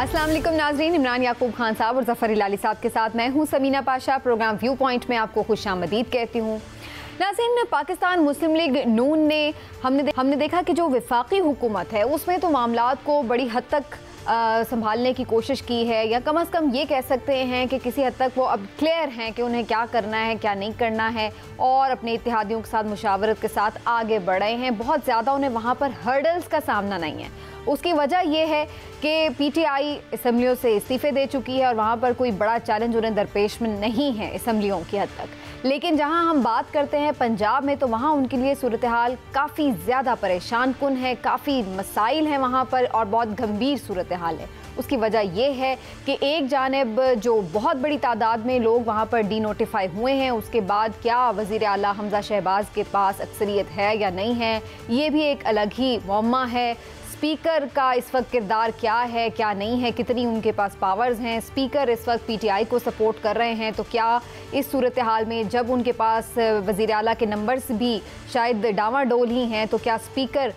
अस्सलाम वालेकुम नाज़रीन, इमरान याकूब खान साहब और ज़फ़र इलाली साहब के साथ मैं हूं Samina Pasha. Programme view point में आपको खुशामदीद कहती हूं। नाज़रीन, पाकिस्तान मुस्लिम लीग नून ने हमने देखा कि जो वफाकी हुकूमत है उसमें तो मामलात को बड़ी हद तक संभालने की कोशिश की है, या कम अज़ कम ये कह सकते हैं कि किसी हद तक वो अब क्लियर हैं कि उन्हें क्या करना है क्या नहीं करना है, और अपने इत्तेहादियों के साथ मुशावरत के साथ आगे बढ़े हैं। बहुत ज़्यादा उन्हें वहाँ पर हर्डल्स का सामना नहीं है। उसकी वजह यह है कि पीटीआई असम्बलियों से इस्तीफ़े दे चुकी है और वहाँ पर कोई बड़ा चैलेंज उन्हें दरपेश में नहीं है असम्बलियों की हद तक। लेकिन जहाँ हम बात करते हैं पंजाब में, तो वहाँ उनके लिए सूरत हाल काफ़ी ज़्यादा परेशान कुन है, काफ़ी मसाइल हैं वहाँ पर और बहुत गंभीर सूरत हाल है। उसकी वजह यह है कि एक जानिब जो बहुत बड़ी तादाद में लोग वहाँ पर डी नोटिफाई हुए हैं, उसके बाद क्या वज़ीर आला हमज़ा शहबाज के पास अक्सरियत है या नहीं है, ये भी एक अलग ही मौमा है। स्पीकर का इस वक्त किरदार क्या है क्या नहीं है, कितनी उनके पास पावर्स हैं। स्पीकर इस वक्त पीटीआई को सपोर्ट कर रहे हैं, तो क्या इस सूरत हाल में जब उनके पास वज़ीर आला के नंबर्स भी शायद डावाडोल ही हैं, तो क्या स्पीकर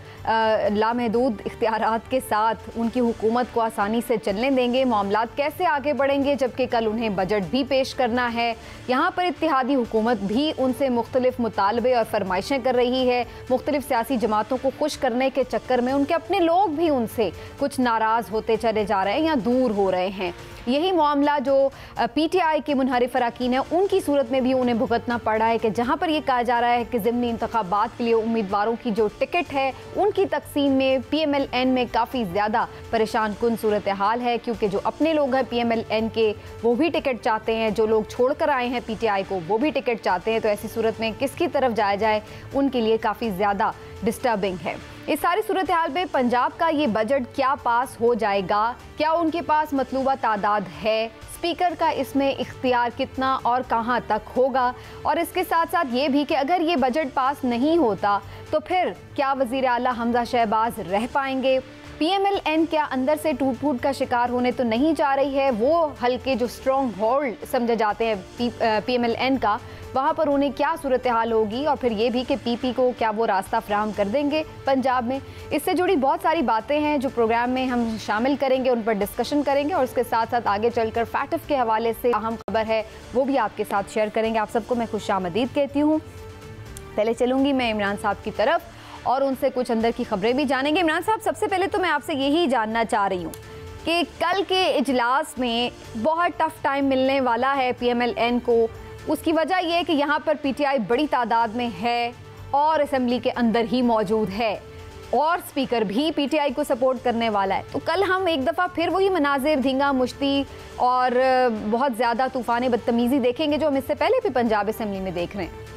लामहदूद इख्तियारात के साथ उनकी हुकूमत को आसानी से चलने देंगे? मामलात कैसे आगे बढ़ेंगे, जबकि कल उन्हें बजट भी पेश करना है। यहाँ पर इत्तेहादी हुकूमत भी उनसे मुख्तलिफ मुतालबे और फरमाइशें कर रही है। मुख्तलिफ सियासी जमातों को खुश करने के चक्कर में उनके अपने लोग भी उनसे कुछ नाराज़ होते चले जा रहे हैं या दूर हो रहे हैं। यही मामला जो पीटीआई के मुनहरिफ अरकान हैं, उनकी सूरत में भी उन्हें भुगतना पड़ रहा है कि जहाँ पर यह कहा जा रहा है कि ज़िमनी इंतखाबात के लिए उम्मीदवारों की जो टिकट है उनकी तकसीम में PMLN में काफ़ी ज़्यादा परेशान कुन सूरत हाल है, क्योंकि जो अपने लोग हैं PMLN के वो भी टिकट चाहते हैं, जो लोग छोड़ कर आए हैं पीटीआई को वो भी टिकट चाहते हैं। तो ऐसी सूरत में किसकी तरफ जाया जाए उनके लिए काफ़ी ज़्यादा डिस्टर्बिंग है। इस सारी सूरत हाल में पंजाब का ये बजट क्या पास हो जाएगा, क्या उनके पास मतलूबा तादाद है, स्पीकर का इसमें इख्तियार कितना और कहां तक होगा, और इसके साथ साथ ये भी कि अगर ये बजट पास नहीं होता तो फिर क्या वज़ीर आला हमज़ा शहबाज रह पाएंगे? PMLN क्या अंदर से टूट फूट का शिकार होने तो नहीं जा रही है? वो हल्के जो स्ट्रॉन्ग होल्ड समझे जाते हैं PMLN का, वहाँ पर उन्हें क्या सूरत हाल होगी? और फिर ये भी कि PP को क्या वो रास्ता फराहम कर देंगे पंजाब में? इससे जुड़ी बहुत सारी बातें हैं जो प्रोग्राम में हम शामिल करेंगे, उन पर डिस्कशन करेंगे, और उसके साथ साथ आगे चलकर फैटफ के हवाले से अहम खबर है वो भी आपके साथ शेयर करेंगे। आप सबको मैं खुशामदीद कहती हूँ। पहले चलूँगी मैं इमरान साहब की तरफ और उनसे कुछ अंदर की खबरें भी जानेंगे। इमरान साहब, सबसे पहले तो मैं आपसे यही जानना चाह रही हूँ कि कल के इजलास में बहुत टफ टाइम मिलने वाला है PMLN को। उसकी वजह यह है कि यहाँ पर PTI बड़ी तादाद में है और असम्बली के अंदर ही मौजूद है, और स्पीकर भी PTI को सपोर्ट करने वाला है। तो कल हम एक दफ़ा फिर वही मनाजिर, धींगा मुश्ती और बहुत ज़्यादा तूफ़ान बदतमीज़ी देखेंगे जो हम इससे पहले भी पंजाब असम्बली में देख रहे हैं।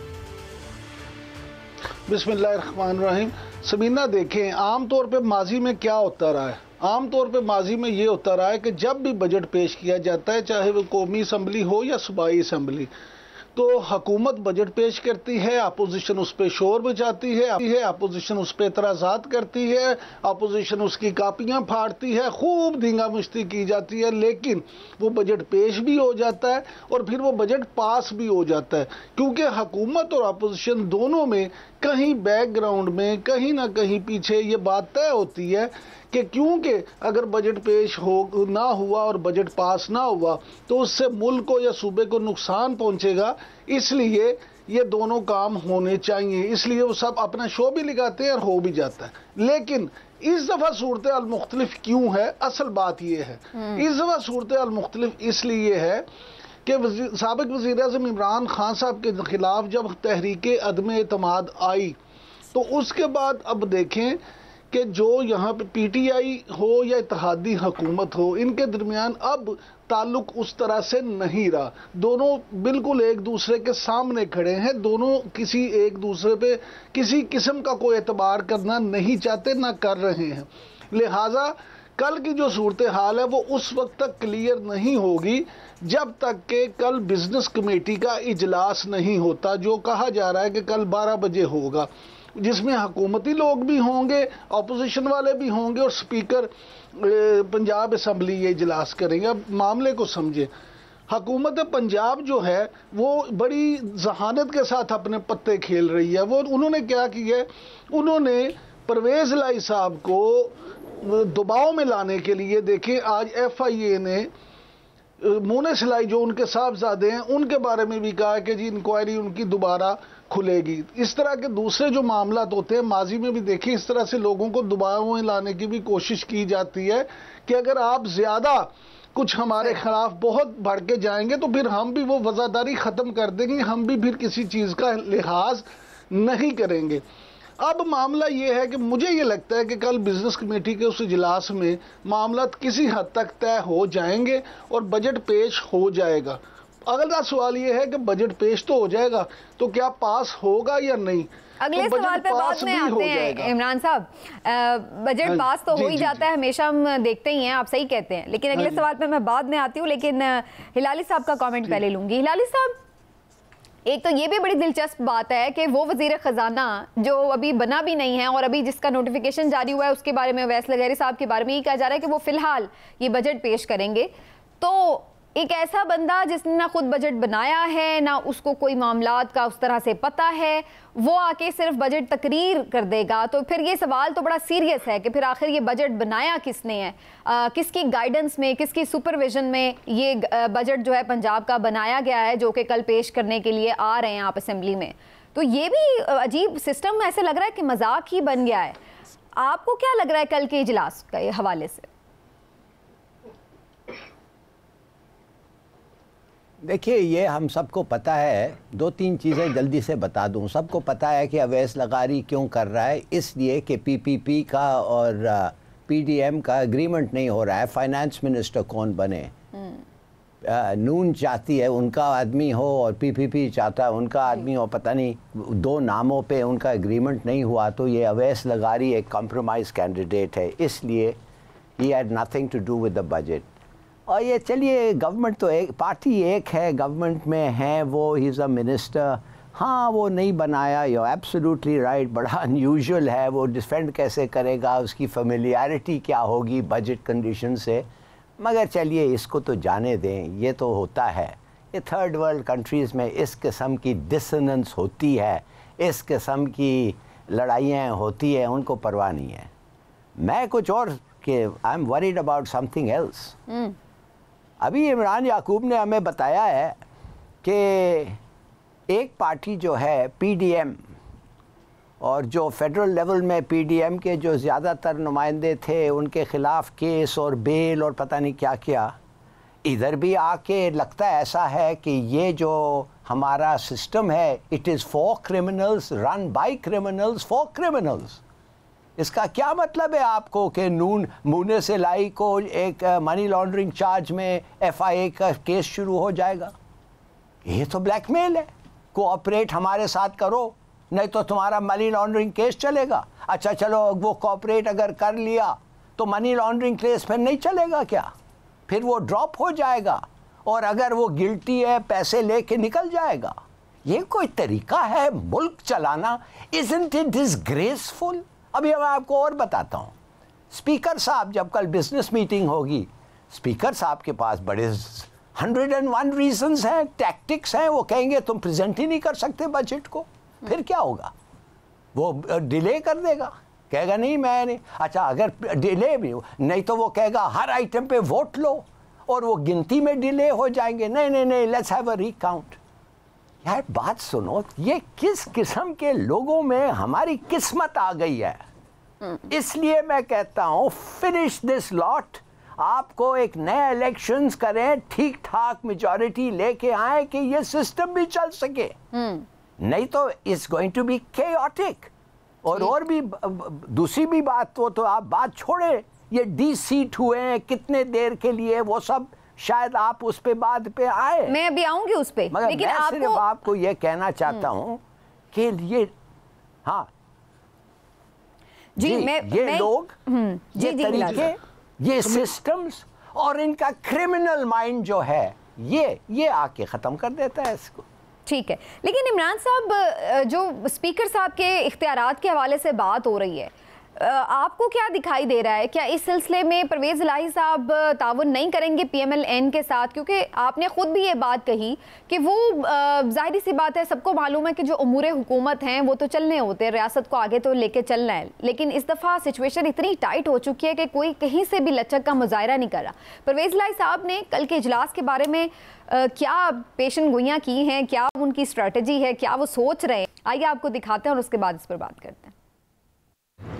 बिस्मिल्लाहिर्रहमानिर्रहीम। समीना, देखें आम तौर पे माजी में क्या होता रहा है। आम तौर पे माजी में ये होता रहा है कि जब भी बजट पेश किया जाता है, चाहे वो कौमी असम्बली हो या सूबाई असम्बली, तो हुकूमत बजट पेश करती है, अपोजिशन उस पर शोर मचाती है, अपोजिशन उस पर एतराज़ात करती है, अपोजिशन उसकी कापियाँ फाड़ती है, खूब धींगा मुश्ती की जाती है, लेकिन वो बजट पेश भी हो जाता है और फिर वो बजट पास भी हो जाता है, क्योंकि हुकूमत और अपोजिशन दोनों में कहीं बैकग्राउंड में कहीं ना कहीं पीछे ये बात तय होती है कि क्योंकि अगर बजट पेश हो ना हुआ और बजट पास ना हुआ तो उससे मुल्क को या सूबे को नुकसान पहुंचेगा, इसलिए ये दोनों काम होने चाहिए। इसलिए वो सब अपना शो भी लगाते हैं और हो भी जाता है। लेकिन इस दफ़ा सूरत हाल मुख्तलिफ क्यों है? असल बात यह है, इस दफ़ा सूरत हाल मुख्तलिफ इसलिए है कि साबिक वज़ीर आज़म इमरान खान साहब के खिलाफ जब तहरीक अदम एतमाद आई, तो उसके बाद अब देखें कि जो यहाँ पे PTI हो या इत्तेहादी हुकूमत हो, इनके दरमियान अब ताल्लुक उस तरह से नहीं रहा। दोनों बिल्कुल एक दूसरे के सामने खड़े हैं, दोनों किसी एक दूसरे पे किसी किस्म का कोई एतबार करना नहीं चाहते, ना कर रहे हैं। लिहाजा कल की जो सूरत हाल है वो उस वक्त तक क्लियर नहीं होगी जब तक कि कल बिजनेस कमेटी का इजलास नहीं होता, जो कहा जा रहा है कि कल 12 बजे होगा, जिसमें हुकूमती लोग भी होंगे, अपोजिशन वाले भी होंगे और स्पीकर पंजाब असम्बली ये इजलास करेंगे। अब मामले को समझे, हुकूमत पंजाब जो है वो बड़ी जहानत के साथ अपने पत्ते खेल रही है। वो उन्होंने क्या किया है, उन्होंने परवेज़ लाई साहब को दबाव में लाने के लिए देखें, आज FIA ने मोने सिलाई जो उनके साहबजादे हैं उनके बारे में भी कहा है कि जी इंक्वायरी उनकी दोबारा खुलेगी। इस तरह के दूसरे जो मामला होते हैं, माजी में भी देखें इस तरह से लोगों को दबाव में लाने की भी कोशिश की जाती है कि अगर आप ज्यादा कुछ हमारे खिलाफ बहुत बढ़ के जाएंगे तो फिर हम भी वो वफादारी खत्म कर देंगे, हम भी फिर किसी चीज का लिहाज नहीं करेंगे। अब मामला ये है कि मुझे ये लगता है कि कल बिजनेस कमेटी के उस इजलास में मामला किसी हद तक तय हो जाएंगे और बजट पेश हो जाएगा। अगला सवाल ये है कि बजट पेश तो हो जाएगा, तो क्या पास होगा या नहीं? अगले तो सवाल पे बाद में आते हैं इमरान साहब। बजट पास तो हो ही जाता है, हमेशा हम देखते ही हैं, आप सही कहते हैं, लेकिन अगले सवाल पे मैं बाद में आती हूँ। लेकिन हिलाली साहब का कमेंट पहले लूंगी। हिलाली साहब, एक तो ये भी बड़ी दिलचस्प बात है कि वो वजीर खजाना जो अभी बना भी नहीं है और अभी जिसका नोटिफिकेशन जारी हुआ है उसके बारे में अवैस लगारी साहब के बारे में ये कहा जा रहा है कि वो फिलहाल ये बजट पेश करेंगे। तो एक ऐसा बंदा जिसने ना खुद बजट बनाया है ना उसको कोई मामलात का उस तरह से पता है, वो आके सिर्फ बजट तकरीर कर देगा, तो फिर ये सवाल तो बड़ा सीरियस है कि फिर आखिर ये बजट बनाया किसने है, किसकी गाइडेंस में, किसकी सुपरविजन में ये बजट जो है पंजाब का बनाया गया है जो कि कल पेश करने के लिए आ रहे हैं आप असेंबली में। तो ये भी अजीब सिस्टम ऐसे लग रहा है कि मजाक ही बन गया है। आपको क्या लग रहा है कल के इजलास के हवाले से? देखिए, ये हम सबको पता है, दो तीन चीज़ें जल्दी से बता दूं। सबको पता है कि अवैस लगारी क्यों कर रहा है, इसलिए कि PPP का और PDM का एग्रीमेंट नहीं हो रहा है। फाइनेंस मिनिस्टर कौन बने? नून चाहती है उनका आदमी हो और PPP चाहता है उनका आदमी हो, पता नहीं दो नामों पे उनका एग्रीमेंट नहीं हुआ। तो ये अवैस लगारी एक कॉम्प्रोमाइज़ कैंडिडेट है, इसलिए ही had nothing to do with the budget. और ये चलिए, गवर्नमेंट तो एक पार्टी एक है, गवर्नमेंट में है वो, ही इज़ अ मिनिस्टर। हाँ, वो नहीं बनाया, यू एब्सोल्युटली राइट, बड़ा अनयूजुअल है। वो डिफेंड कैसे करेगा, उसकी फेमिलियरिटी क्या होगी बजट कंडीशन से? मगर चलिए, इसको तो जाने दें, ये तो होता है। ये थर्ड वर्ल्ड कंट्रीज़ में इस किस्म की डिसोनेंस होती है, इस किस्म की लड़ाइयाँ होती हैं, उनको परवाह नहीं है। मैं कुछ और कि I am worried about something else. अभी इमरान याकूब ने हमें बताया है कि एक पार्टी जो है PDM, और जो फेडरल लेवल में PDM के जो ज़्यादातर नुमाइंदे थे उनके ख़िलाफ़ केस और बेल और पता नहीं क्या क्या, इधर भी आके लगता है ऐसा है कि ये जो हमारा सिस्टम है, it is for criminals, run by criminals, for criminals. इसका क्या मतलब है आपको कि मोने सिलाई को एक मनी लॉन्ड्रिंग चार्ज में FIA का केस शुरू हो जाएगा? ये तो ब्लैकमेल है। कोऑपरेट हमारे साथ करो, नहीं तो तुम्हारा मनी लॉन्ड्रिंग केस चलेगा। अच्छा चलो, वो कोऑपरेट अगर कर लिया तो मनी लॉन्ड्रिंग केस फिर नहीं चलेगा क्या? फिर वो ड्रॉप हो जाएगा, और अगर वो गिल्टी है पैसे लेके निकल जाएगा। ये कोई तरीका है मुल्क चलाना? Isn't it disgraceful? अभी मैं आपको और बताता हूँ। स्पीकर साहब जब कल बिजनेस मीटिंग होगी, स्पीकर साहब के पास बड़े 101 रीजंस हैं, टैक्टिक्स हैं। वो कहेंगे तुम प्रेजेंट ही नहीं कर सकते बजट को, फिर क्या होगा? वो डिले कर देगा, कहेगा नहीं मैं नहीं। अच्छा, अगर डिले भी नहीं तो वो कहेगा हर आइटम पे वोट लो, और वो गिनती में डिले हो जाएंगे। नहीं नहीं नहीं, लेट्स हैव अ रीकाउंट। यार बात सुनो, ये किस किस्म के लोगों में हमारी किस्मत आ गई है। इसलिए मैं कहता हूं, फिनिश दिस लॉट। आपको एक नया इलेक्शंस करें, ठीक ठाक मेजॉरिटी लेके आए कि ये सिस्टम भी चल सके, नहीं तो it's going to be chaotic. और भी दूसरी भी बात, तो आप बात छोड़े, ये डी-सीट हुए हैं कितने देर के लिए, वो सब शायद आप उस पे बाद पे आए, मैं अभी आऊंगी उस पे, मगर लेकिन मैं सिर्फ आपको ये कहना चाहता हूं कि ये, हाँ जी, ये लोग, ये तरीके, ये सिस्टम्स और इनका क्रिमिनल माइंड जो है, ये आके ख़त्म कर देता है इसको। ठीक है, लेकिन इमरान साहब, जो स्पीकर साहब के इख्तियारात के हवाले से बात हो रही है, आपको क्या दिखाई दे रहा है? क्या इस सिलसिले में परवेज इलाही साहब ताउन नहीं करेंगे PMLN के साथ? क्योंकि आपने खुद भी ये बात कही कि वो जाहिर सी बात है, सबको मालूम है कि जो उमूर हुकूमत हैं वो तो चलने होते हैं, रियासत को आगे तो लेके चलना है, लेकिन इस दफ़ा सिचुएशन इतनी टाइट हो चुकी है कि कोई कहीं से भी लचक का मुजाहरा नहीं कर रहा। परवेज इलाही साहब ने कल के इजलास के बारे में क्या पेशन गोइयाँ की हैं, क्या उनकी स्ट्रेटजी है, क्या वो सोच रहे हैं, आइए आपको दिखाते हैं और उसके बाद इस पर बात करते हैं।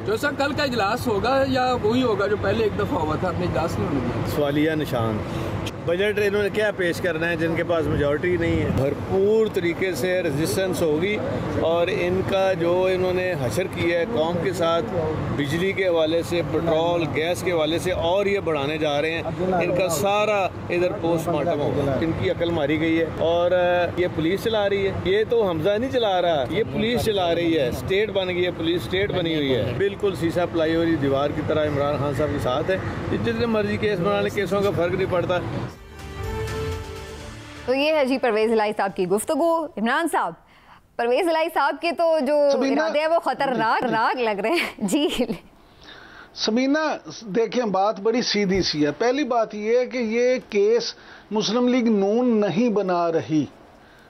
जो सर कल का इजलास होगा या वही होगा जो पहले एक दफ़ा हुआ था? अपने इजलास नहीं होने दिया। सवालिया निशान। बजट इन्होंने क्या पेश करना है जिनके पास मेजॉरिटी नहीं है? भरपूर तरीके से रेजिस्टेंस होगी और इनका जो इन्होंने हशर किया है कौम के साथ, बिजली के हवाले से, पेट्रोल गैस के हवाले से, और ये बढ़ाने जा रहे हैं, इनका सारा इधर पोस्टमार्टम होगा। इनकी अकल मारी गई है और ये पुलिस चला रही है। ये तो हमजा नहीं चला रहा, ये पुलिस चला रही है। स्टेट बन गई है, पुलिस स्टेट बनी हुई है, बिल्कुल शीशा पलाई हुई दीवार की तरह इमरान खान साहब के साथ है। जितने मर्जी केस बना ले, केसों का फर्क नहीं पड़ता। तो ये है जी परवेज इलाही साहब की गुफ्तगू। इमरान साहब, परवेज इलाही साहब के तो जो इरादे हैं वो खतरनाक लग रहे हैं जी। समीना देखें, बात बड़ी सीधी सी है। पहली बात यह है कि ये केस मुस्लिम लीग नून नहीं बना रही।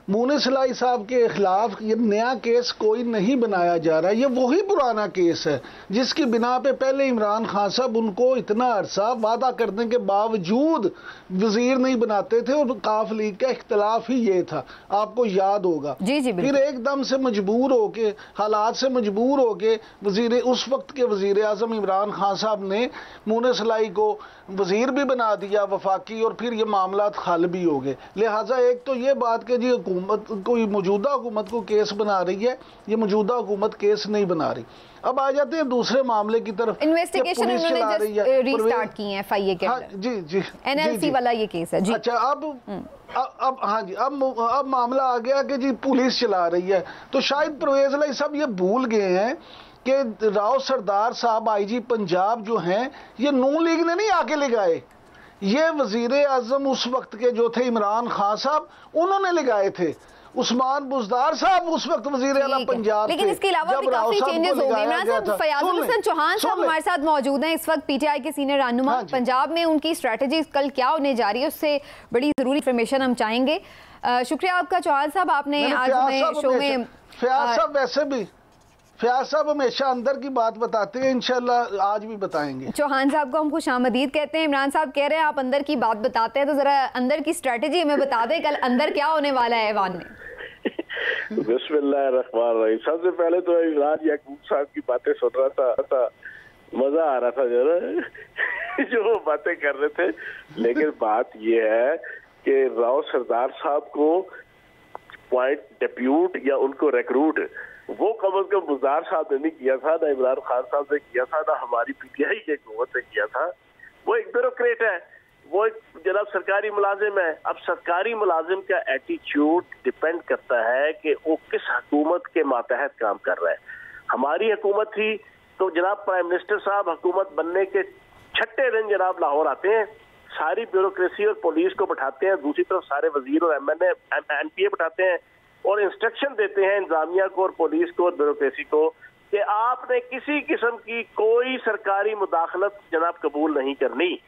मुनीस इलाही साहब के खिलाफ ये नया केस कोई नहीं बनाया जा रहा, ये वही पुराना केस है जिसकी बिना पे पहले इमरान खान साहब उनको इतना अरसा वादा करने के बावजूद वजीर नहीं बनाते थे और काफ लीग का इख्तलाफ ही ये था, आपको याद होगा। जी जी, फिर एकदम से मजबूर होके, हालात से मजबूर होके वजीर, उस वक्त के वजीर आजम इमरान खान साहब ने मुनीस इलाही को वजीर भी बना दिया वफाकी, और फिर ये मामला हल भी हो गए। लिहाजा एक तो ये बात कि जी हुकूमत कोई मौजूदा हुकूमत को केस बना रही है, ये मौजूदा हुकूमत केस नहीं बना रही। अब आ जाते हैं दूसरे मामले की तरफ। इन्वेस्टिगेशन इन्होंने रीस्टार्ट की है FIA के अंदर। जी जी, NLC वाला ये केस है जी। अच्छा, अब हाँ जी, अब मामला आ गया कि जी पुलिस चला रही है। तो शायद परवेज इलाही साहब ये भूल गए हैं कि राव सरदार साहब IG पंजाब जो हैं, ये नून लीग ने नहीं आके लगाए, ये वजीर आजम उस वक्त के जो थे इमरान खान साहब, उन्होंने लगाए थे। उस्मान बुजदार साहब उस वक्त वजीर आला पंजाब, लेकिन इसके अलावा भी काफी चेंजेस हो गए। इमरान साहब, फयाजुल हसन चौहान साहब हमारे साथ मौजूद हैं इस वक्त, PTI के सीनियर रहनुमा। पंजाब में उनकी स्ट्रेटजी कल क्या होने जा रही है, उससे बड़ी जरूरी इंफॉर्मेशन हम चाहेंगे। शुक्रिया आपका चौहान साहब, आपने आज हमें शो में। फयाज साहब वैसे भी, फयाज साहब हमेशा अंदर की बात बताते हैं, इंशाल्लाह आज भी बताएंगे। चौहान साहब को हम खुशामदीद कहते हैं। इमरान साहब कह रहे हैं आप अंदर की बात बताते हैं, तो जरा अंदर की स्ट्रेटजी हमें बता दें, कल अंदर क्या होने वाला है ऐवान में। बिस्मिल्लाहिर्रहमानिर्रहीम। सबसे पहले तो इमरान याकूब साहब की बातें सुन रहा था, मजा आ रहा था जरा जो बातें कर रहे थे। लेकिन बात ये है कि राव सरदार साहब को पॉइंट डिप्यूट या उनको रिक्रूट वो कम अज कम बुजदार साहब ने नहीं किया था, ना इमरान खान साहब ने किया था, ना हमारी PTI की हुकूमत ने किया था। वो एक ब्यूरोक्रेट है, वो एक जनाब सरकारी मुलाजिम है। अब सरकारी मुलाजिम का एटीट्यूड डिपेंड करता है कि वो किस हुकूमत के मातहत काम कर रहा है। हमारी हुकूमत थी तो जनाब प्राइम मिनिस्टर साहब हुकूमत बनने के छठे दिन जनाब लाहौर आते हैं, सारी ब्यूरोक्रेसी और पुलिस को बैठाते हैं, दूसरी तरफ सारे वजीर और MPA बैठाते हैं और इंस्ट्रक्शन देते हैं इंतजामिया को और पुलिस को और ब्यूरोक्रेसी को कि आपने किसी किस्म की कोई सरकारी मुदाखलत जनाब कबूल नहीं करनी।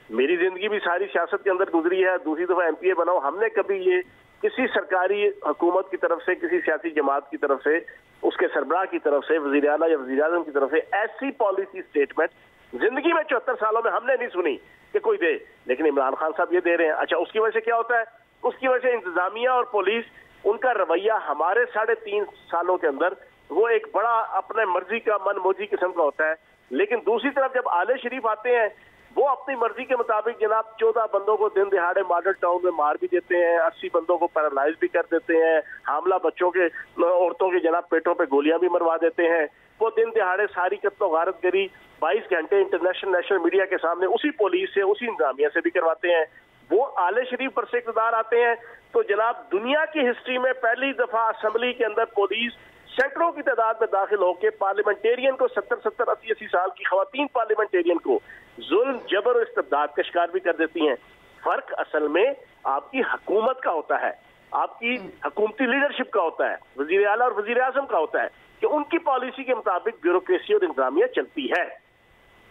मेरी जिंदगी भी सारी सियासत के अंदर गुजरी है, दूसरी दफा MPA बनाओ, हमने कभी ये किसी सरकारी हुकूमत की तरफ से, किसी सियासी जमात की तरफ से, उसके सरबराह की तरफ से, वजीर आला या वजीर आज़म की तरफ से ऐसी पॉलिसी स्टेटमेंट जिंदगी में 74 सालों में हमने नहीं सुनी कि कोई दे। लेकिन इमरान खान साहब ये दे रहे हैं। अच्छा, उसकी वजह से क्या होता है? उसकी वजह से इंतजामिया और पुलिस, उनका रवैया हमारे 3.5 सालों के अंदर वो एक बड़ा अपने मर्जी का मनमोजी किस्म का होता है। लेकिन दूसरी तरफ जब आले शरीफ आते हैं, वो अपनी मर्जी के मुताबिक जनाब 14 बंदों को दिन दिहाड़े मॉडल टाउन में मार भी देते हैं, 80 बंदों को पैरालाइज भी कर देते हैं, हामला बच्चों के, औरतों के जनाब पेटों पे गोलियां भी मरवा देते हैं। वो दिन दिहाड़े सारी कत्लो गारत गरी 22 घंटे इंटरनेशनल नेशनल मीडिया के सामने उसी पुलिस से, उसी इंतजामिया से भी करवाते हैं। वो आले शरीफ पर से इक़्तिदार आते हैं तो जनाब दुनिया की हिस्ट्री में पहली दफा असेंबली के अंदर पुलिस सैकड़ों की तादाद में दाखिल होकर पार्लियामेंटेरियन को 70-70, 80-80 साल की खवातीन पार्लियामेंटेरियन को जुल्म, जबर और इस्तिबदाद का शिकार भी कर देती हैं। फर्क असल में आपकी हुकूमत का होता है, आपकी हुकूमती लीडरशिप का होता है, वजीर आला और वजीर आजम का होता है कि उनकी पॉलिसी के मुताबिक ब्यूरोक्रेसी और इंतजामिया चलती है।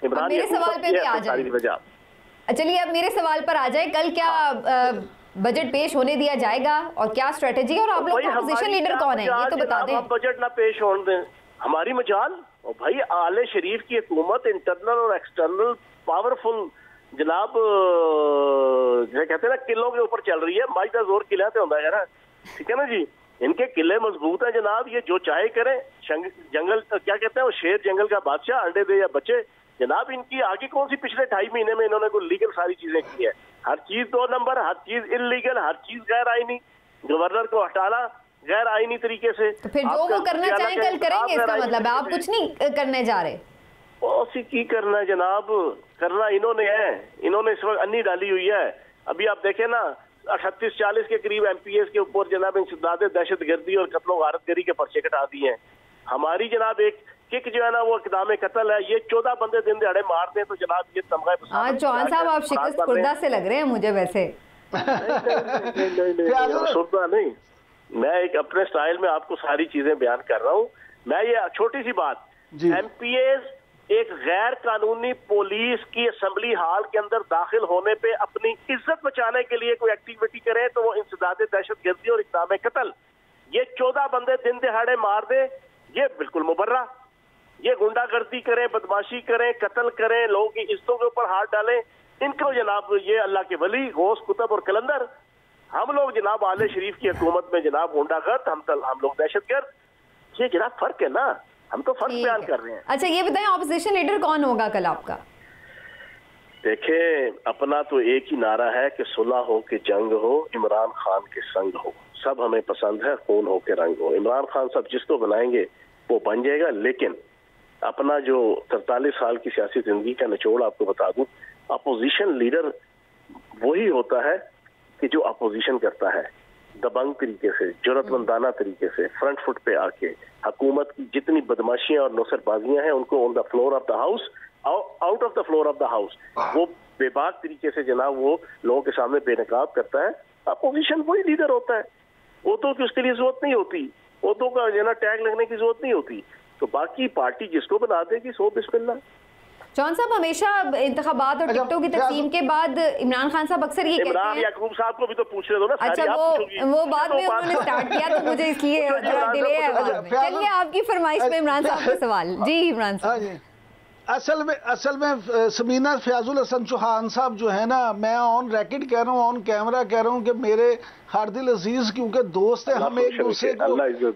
इमरान मेरे सवाल पे भी आ जाए, चलिए अब मेरे सवाल पर आ जाए, कल क्या बजट पेश होने दिया जाएगा और क्या स्ट्रेटेजी, और आप लोग अपोजिशन लीडर कौन है ये तो बता दें। बजट ना पेश होने दें, हमारी मजाल। और भाई आले शरीफ की हुकूमत इंटरनल और एक्सटर्नल पावरफुल जनाब कहते हैं ना किलों के ऊपर चल रही है। माई का जोर किला तो होता है ना, ठीक है ना जी। इनके किले मजबूत है जनाब, ये जो चाहे करें। जंगल क्या कहते हैं वो, शेर जंगल का बादशाह, अंडे दे या बच्चे जनाब। इनकी आगे कौन सी, पिछले 2.5 महीने में इन्होंने कोई लीगल सारी चीजें की है। हर चीज 2 नंबर, हर चीज इलीगल, हर चीज गैर आईनी। गवर्नर को हटाना गैर आईनी तरीके से। तो फिर जो वो करना चाहें कल करेंगे, इसका मतलब है आप कुछ नहीं करने जा रहे। की करना है जनाब, करना इन्होंने है। इन्होंने इस वक्त अन्नी डाली हुई है। अभी आप देखें ना 38-40 के करीब MPS के ऊपर जनाब इंसदाद दहशतगर्दी और कत्लो गारतगरी के पर्चे कटा दिए हैं। हमारी जनाब एक किक जो है ना वो इक़दाम कत्ल है। ये 14 बंदे दिन दिहाड़े मार दें तो जनाब ये तमगा। आज चौहान साहब आप शिकस्त खुर्दा से लग रहे हैं मुझे वैसे। नहीं, मैं एक अपने स्टाइल में आपको सारी चीजें बयान कर रहा हूँ। मैं ये छोटी सी बात, MPS एक गैर कानूनी पुलिस की असेंबली हॉल के अंदर दाखिल होने पे अपनी इज्जत बचाने के लिए कोई एक्टिविटी करे तो वो इंसदाद दहशतगर्दी और इक़दाम कत्ल। ये 14 बंदे दिन दिहाड़े मार दे, ये बिल्कुल मुबर्रा। ये गुंडागर्दी करें, बदमाशी करें, कत्ल करें, लोगों की इज्जतों के ऊपर हाथ डालें, इनको जनाब ये अल्लाह के वली, गौस, कुतुब और कलंदर। हम लोग जनाब आले शरीफ की हुकूमत में जनाब गुंडागर्द, हम लोग दहशतगर्द। ये जनाब फर्क है ना, हम तो फर्क बयान कर रहे हैं। अच्छा ये बताएं ऑपोजिशन लीडर कौन होगा कल आपका? देखें, अपना तो एक ही नारा है कि सुलह हो कि जंग हो, इमरान खान के संग हो। सब हमें पसंद है, खून हो के रंग हो। इमरान खान साहब जिसको बनाएंगे वो बन जाएगा। लेकिन अपना जो 43 साल की सियासी जिंदगी का निचोड़ आपको बता दूं, अपोजिशन लीडर वही होता है कि जो अपोजिशन करता है दबंग तरीके से, जुर्रतमंदाना तरीके से, फ्रंट फुट पे आके हुकूमत की जितनी बदमाशियां और नौसरबाजियां हैं उनको on the floor of the house, out of the floor of the house, वो बेबाक तरीके से जनाब वो लोगों के सामने बेनकाब करता है। अपोजिशन वही लीडर होता है। वोटों की उसके लिए जरूरत नहीं होती, वोटों का जना टैग लगने की जरूरत नहीं होती। तो बाकी पार्टी जिसको बना देगी सो बिस्मिल्लाह। चौहान साहब हमेशा इंतखाबात और टिकटों की तकसीम के बाद इमरान खान साहब अक्सर ये कहते हैं, इमरान याकूब साहब को भी तो पूछ रहे दो ना। अच्छा वो बाद में उन्होंने स्टार्ट किया तो मुझे इसलिए जरा डिले है। चलिए आपकी फरमाइश पे इमरान साहब का सवाल। जी इमरान साहब। असल में समीना फयाजुल हसन चौहान साहब जो है ना, मैं ऑन रैकेट कह रहा हूँ, ऑन कैमरा कह रहा हूँ कि मेरे हार्दिल अजीज क्योंकि दोस्त हैं, हम एक दूसरे को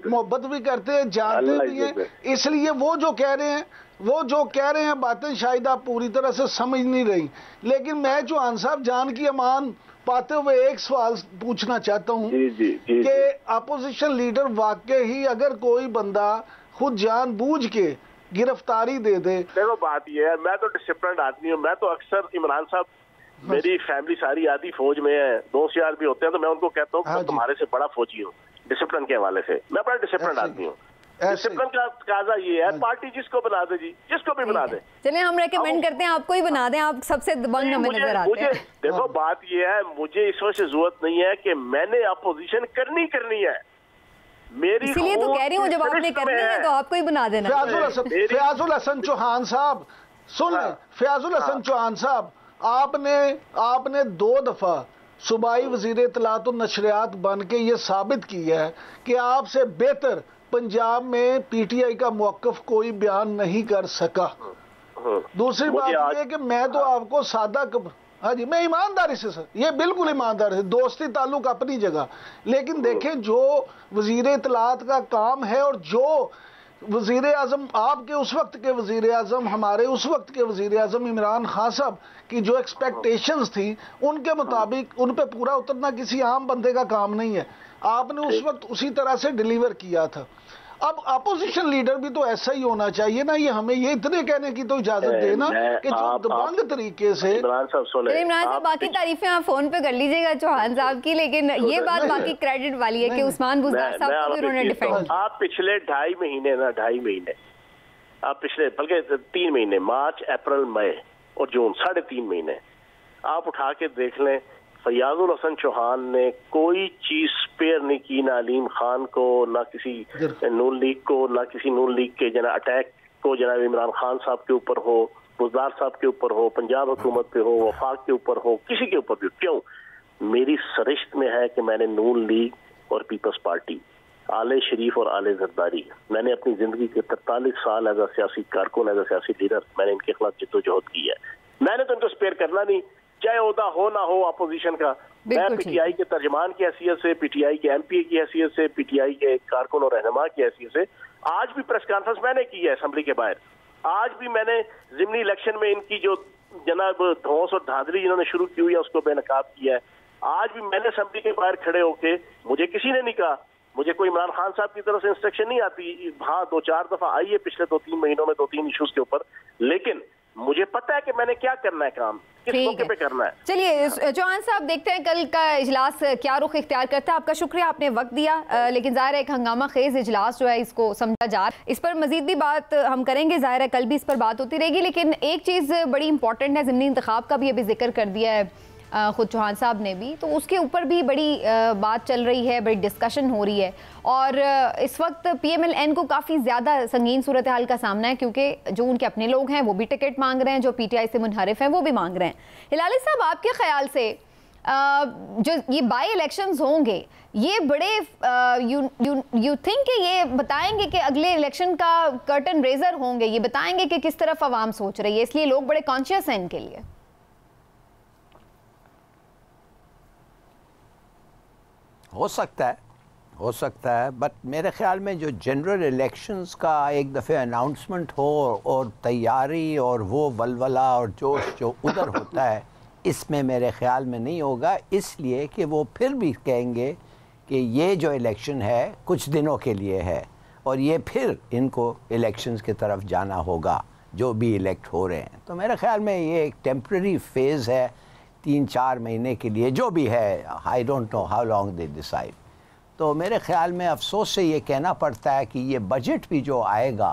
मोहब्बत भी करते हैं, जानते भी हैं। इसलिए वो जो कह रहे हैं बातें शायद आप पूरी तरह से समझ नहीं रही। लेकिन मैं चौहान साहब जान की अमान पाते हुए एक सवाल पूछना चाहता हूँ कि अपोजिशन लीडर वाकई ही अगर कोई बंदा खुद जानबूझ के गिरफ्तारी दे दे। देखो बात ये है, मैं तो डिसिप्लिन आदमी हूँ। मैं तो अक्सर इमरान साहब, मेरी फैमिली सारी आधी फौज में है, दोस्त यार भी होते हैं, तो मैं उनको कहता हूँ कि तुम्हारे से बड़ा फौजी हूँ डिसिप्लिन के हवाले से। मैं बड़ा डिसिप्लिन आदमी हूँ। डिसिप्लिन का तकाजा ये है, पार्टी जिसको बना दे जी, जिसको भी बना दे। चलिए हम रेकमेंड करते हैं आपको ही बना दें, आप सबसे दबंग हमें नजर आते हैं। देखो बात ये है, मुझे इस वजह से जरूरत नहीं है कि मैंने अपोजिशन करनी है। मेरी इसीलिए तो कह रही हूँ जब आपने करनी है तो आपको ही बना देना। फयाजुल हसन चौहान साहब सुन लें, फयाजुल हसन चौहान साहब आपने 2 दफा सूबाई वजीर इत्तलात और नशरियात बन के ये साबित किया है कि आपसे बेहतर पंजाब में PTI का मौक़िफ़ कोई बयान नहीं कर सका। दूसरी बात यह है कि मैं तो आपको सादा हाँ जी, मैं ईमानदारी से सर, ये बिल्कुल ईमानदारी से, दोस्ती ताल्लुक अपनी जगह। लेकिन देखें जो वजीर इत्तलात का काम है और जो वजीर आज़म आपके उस वक्त के वजीर आज़म, हमारे उस वक्त के वजीर आज़म इमरान खान साहब की जो एक्सपेक्टेशंस थी उनके मुताबिक उन पे पूरा उतरना किसी आम बंदे का काम नहीं है। आपने उस वक्त उसी तरह से डिलीवर किया था। अब अपोजिशन लीडर भी तो ऐसा ही होना चाहिए ना। ये हमें ये इतने कहने की तो इजाजत देना कि जो दबंग तरीके से। इमरान साहब बाकी तारीफें आप फोन पे कर लीजिएगा चौहान साहब की, लेकिन ये बात बाकी क्रेडिट वाली है कि उस्मान बुज़दार साहब को भी उन्होंने डिफेंड। आप पिछले 2.5 महीने आप पिछले बल्कि 3 महीने, मार्च, अप्रैल, मई और जून, 3.5 महीने आप उठा के देख लें। फयाजुल हसन चौहान ने कोई चीज स्पेयर नहीं की, ना अलीम खान को, ना किसी नून लीग को, ना किसी नून लीग के जना अटैक को जनाब इमरान खान साहब के ऊपर हो, बुज़दार साहब के ऊपर हो, पंजाब हुकूमत पे हो, वफाक के ऊपर हो, किसी के ऊपर भी। क्यों? मेरी सरिश्त में है कि मैंने नून लीग और पीपल्स पार्टी, आले शरीफ और आले जरदारी, मैंने अपनी जिंदगी के 43 साल एज अ सियासी कारकुन, एज अ सियासी लीडर, मैंने इनके खिलाफ जिद्दोजहद की है। मैंने तो इनको स्पेयर करना नहीं, चाहे ओहदा हो ना हो अपोजिशन का। मैं पीटीआई के तर्जमान की हैसियत से, पीटीआई के एमपी की हैसियत से, पीटीआई के कारकुन और रहनुमा की हैसियत से आज भी प्रेस कॉन्फ्रेंस मैंने की है असेंबली के बाहर। आज भी मैंने जिमनी इलेक्शन में इनकी जो जनाब धौंस और धांधली जिन्होंने शुरू की हुई है उसको बेनकाब किया है। आज भी मैंने असेंबली के बाहर खड़े होके, मुझे किसी ने नहीं कहा, मुझे कोई इमरान खान साहब की तरफ से इंस्ट्रक्शन नहीं आती। हाँ, 2-4 दफा आई है पिछले 2-3 महीनों में 2-3 इश्यूज के ऊपर, लेकिन मुझे पता है कि मैंने क्या करना है, काम किस मौके पे करना है। चलिए चौहान साहब, देखते हैं कल का इजलास क्या रुख इख्तियार करता है। आपका शुक्रिया, आपने वक्त दिया, लेकिन ज़ाहिर है एक हंगामा खेज इजलास जो है इसको समझा जा, इस पर मजीद भी बात हम करेंगे, ज़ाहिर है कल भी इस पर बात होती रहेगी। लेकिन एक चीज़ बड़ी इंपॉर्टेंट है, ज़िमनी इंतखाब का भी अभी जिक्र कर दिया है खुद चौहान साहब ने भी, तो उसके ऊपर भी बड़ी बात चल रही है, बड़ी डिस्कशन हो रही है। और इस वक्त PMLN को काफ़ी ज़्यादा संगीन सूरत हाल का सामना है, क्योंकि जो उनके अपने लोग हैं वो भी टिकट मांग रहे हैं, जो PTI से मुनहरिफ हैं वो भी मांग रहे हैं। हिलाली साहब, आपके ख्याल से जो ये बाई इलेक्शंस होंगे, ये बड़े यू थिंक कि ये बताएंगे कि अगले इलेक्शन का कर्टन रेजर होंगे, ये बताएंगे कि किस तरफ आवाम सोच रही है, इसलिए लोग बड़े कॉन्शियस हैं इनके लिए? हो सकता है, बट मेरे ख्याल में जो जनरल इलेक्शंस का एक दफ़े अनाउंसमेंट हो और तैयारी और वो वलवला और जोश जो उधर होता है, इसमें मेरे ख्याल में नहीं होगा, इसलिए कि वो फिर भी कहेंगे कि ये जो इलेक्शन है कुछ दिनों के लिए है और ये फिर इनको इलेक्शंस की तरफ जाना होगा जो भी इलेक्ट हो रहे हैं। तो मेरे ख्याल में ये एक टेम्प्रेरी फेज़ है, 3-4 महीने के लिए जो भी है, I don't know how long they decide. तो मेरे ख्याल में अफसोस से ये कहना पड़ता है कि ये बजट भी जो आएगा,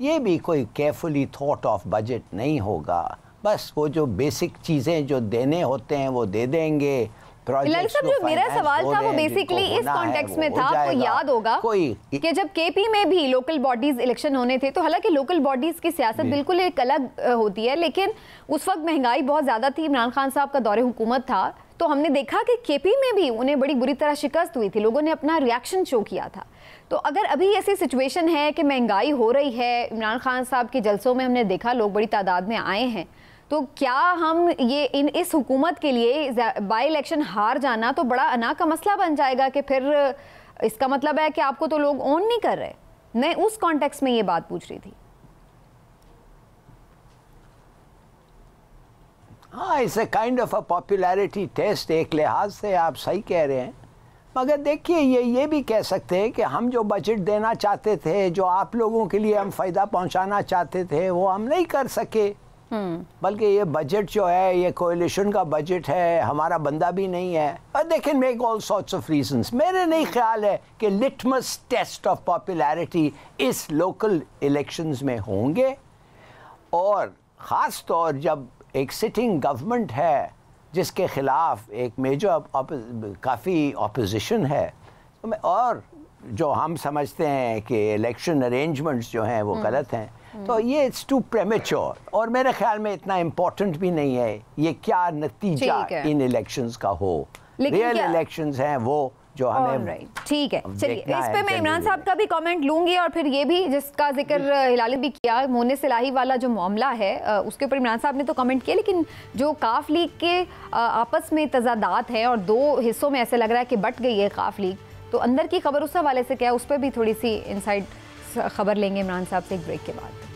ये भी कोई केयरफुली थॉट ऑफ बजट नहीं होगा, बस वो जो बेसिक चीज़ें जो देने होते हैं वो दे देंगे। हिलाली साहब, जो मेरा सवाल था वो बेसिकली इस कॉन्टेक्स्ट में था, आपको याद होगा कि जब केपी में भी लोकल बॉडीज इलेक्शन होने थे, तो हालांकि लोकल बॉडीज की सियासत बिल्कुल एक अलग होती है, लेकिन उस वक्त महंगाई बहुत ज़्यादा थी, इमरान खान साहब का दौरे हुकूमत था, तो हमने देखा कि केपी में भी उन्हें बड़ी बुरी तरह शिकस्त हुई थी, लोगों ने अपना रिएक्शन शो किया था। तो अगर अभी ऐसी सिचुएशन है कि महंगाई हो रही है, इमरान खान साहब के जलसों में हमने देखा लोग बड़ी तादाद में आए हैं, तो क्या हम ये इस हुकूमत के लिए बाई इलेक्शन हार जाना तो बड़ा अना का मसला बन जाएगा कि फिर इसका मतलब है कि आपको तो लोग ओन नहीं कर रहे? मैं उस कॉन्टेक्स्ट में ये बात पूछ रही थी। हाँ, it's a kind of a popularity test, एक लिहाज से आप सही कह रहे हैं, मगर देखिए ये भी कह सकते हैं कि हम जो बजट देना चाहते थे, जो आप लोगों के लिए हम फ़ायदा पहुंचाना चाहते थे, वो हम नहीं कर सके। बल्कि ये बजट जो है ये कोalition का बजट है, हमारा बंदा भी नहीं है, और they can make all sorts of reasons. मेरे नहीं ख्याल है कि लिटमस टेस्ट ऑफ पॉपुलैरिटी इस लोकल इलेक्शंस में होंगे, और ख़ास तौर जब एक सिटिंग गवर्नमेंट है जिसके ख़िलाफ़ एक मेजर काफ़ी ऑपोजिशन है, और जो हम समझते हैं कि इलेक्शन अरेंजमेंट्स जो हैं वो गलत हैं, तो ये इट्स टू प्रेमेच्योर, और मेरे ख्याल में इतना इम्पोर्टेंट भी नहीं है ये क्या नतीजा इन इलेक्शंस का हो। रियल इलेक्शंस हैं वो जो हमें ठीक है। चलिए, इस पे मैं इमरान साहब का भी कमेंट लूंगी, और फिर ये भी जिसका जिक्र हिलाली भी किया, मोने सिलाही वाला जो मामला है उसके ऊपर इमरान साहब ने तो कमेंट किया, लेकिन जो काफ लीग के आपस में तजादात है और 2 हिस्सों में ऐसे लग रहा है कि बट गई है काफ लीग, तो अंदर की खबर उस हवाले से क्या, उस पर भी थोड़ी सी इनसाइड खबर लेंगे इमरान साहब से एक ब्रेक के बाद।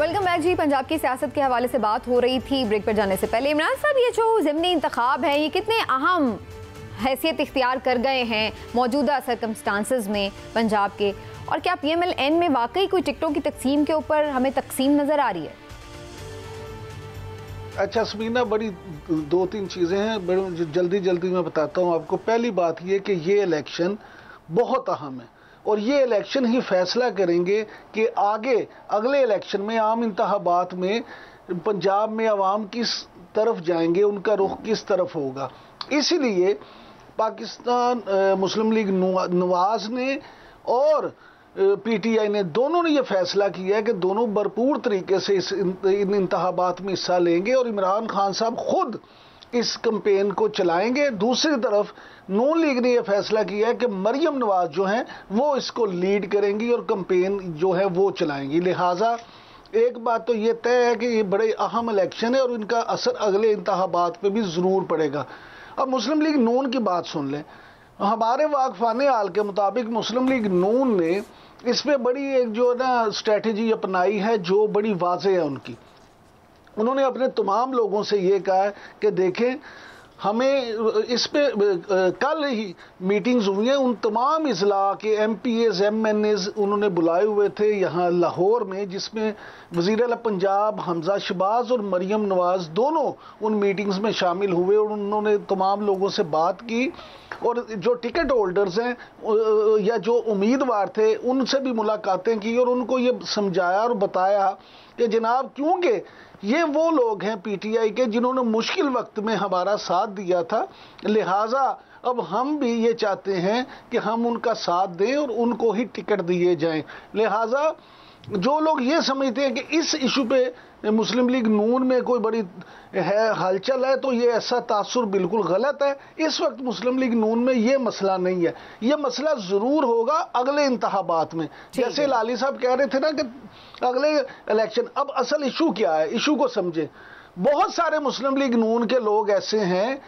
वेलकम बैक जी। पंजाब की सियासत के हवाले से बात हो रही थी, ब्रेक पर जाने से पहले इमरान साहब, ये जो ज़िमनी इंतखाब है ये कितने अहम हैसियत इख्तियार कर गए हैं मौजूदा सर्कमस्टांसेस में पंजाब के, और क्या PMLN में वाकई कोई टिकटों की तकसीम के ऊपर हमें तकसीम नज़र आ रही है? अच्छा समीना, बड़ी 2-3 चीज़ें हैं, जल्दी मैं बताता हूँ आपको। पहली बात ये कि ये इलेक्शन बहुत अहम है और ये इलेक्शन ही फैसला करेंगे कि आगे अगले इलेक्शन में आम इंतखाबात में पंजाब में अवाम किस तरफ जाएंगे, उनका रुख किस तरफ होगा। इसीलिए पाकिस्तान मुस्लिम लीग नवाज ने और पीटीआई ने दोनों ने यह फैसला किया है कि दोनों भरपूर तरीके से इन इंतखाबात में हिस्सा लेंगे और इमरान खान साहब खुद इस कैंपेन को चलाएंगे। दूसरी तरफ नून लीग ने यह फैसला किया है कि मरियम नवाज जो हैं वो इसको लीड करेंगी और कैंपेन जो है वो चलाएंगी। लिहाजा एक बात तो ये तय है कि ये बड़े अहम इलेक्शन है और इनका असर अगले इंतखाबात पे भी ज़रूर पड़ेगा। अब मुस्लिम लीग नून की बात सुन लें। हमारे वाकफाने हाल के मुताबिक मुस्लिम लीग नून ने इस पर बड़ी एक जो ना स्ट्रेटजी अपनाई है जो बड़ी वाज़ेह है उनकी। उन्होंने अपने तमाम लोगों से ये कहा है कि देखें हमें इस पे कल ही मीटिंग्स हुई हैं, उन तमाम इजला के MPAs MNAs उन्होंने बुलाए हुए थे यहाँ लाहौर में, जिसमें वज़ीर आला पंजाब हमजा शहबाज और मरियम नवाज दोनों उन मीटिंग्स में शामिल हुए और उन्होंने तमाम लोगों से बात की और जो टिकट होल्डर्स हैं या जो उम्मीदवार थे उनसे भी मुलाकातें की और उनको ये समझाया और बताया कि जनाब क्योंकि ये वो लोग हैं पीटीआई के जिन्होंने मुश्किल वक्त में हमारा साथ दिया था, लिहाजा अब हम भी ये चाहते हैं कि हम उनका साथ दें और उनको ही टिकट दिए जाएं। लिहाजा जो लोग ये समझते हैं कि इस इशू पे मुस्लिम लीग नून में कोई बड़ी है हलचल है, तो ये ऐसा तासुर बिल्कुल गलत है। इस वक्त मुस्लिम लीग नून में ये मसला नहीं है, ये मसला ज़रूर होगा अगले इंतखाबात में। जैसे लाली साहब कह रहे थे ना कि अगले इलेक्शन, अब असल इशू क्या है, इशू को समझे। बहुत सारे मुस्लिम लीग नून के लोग ऐसे हैं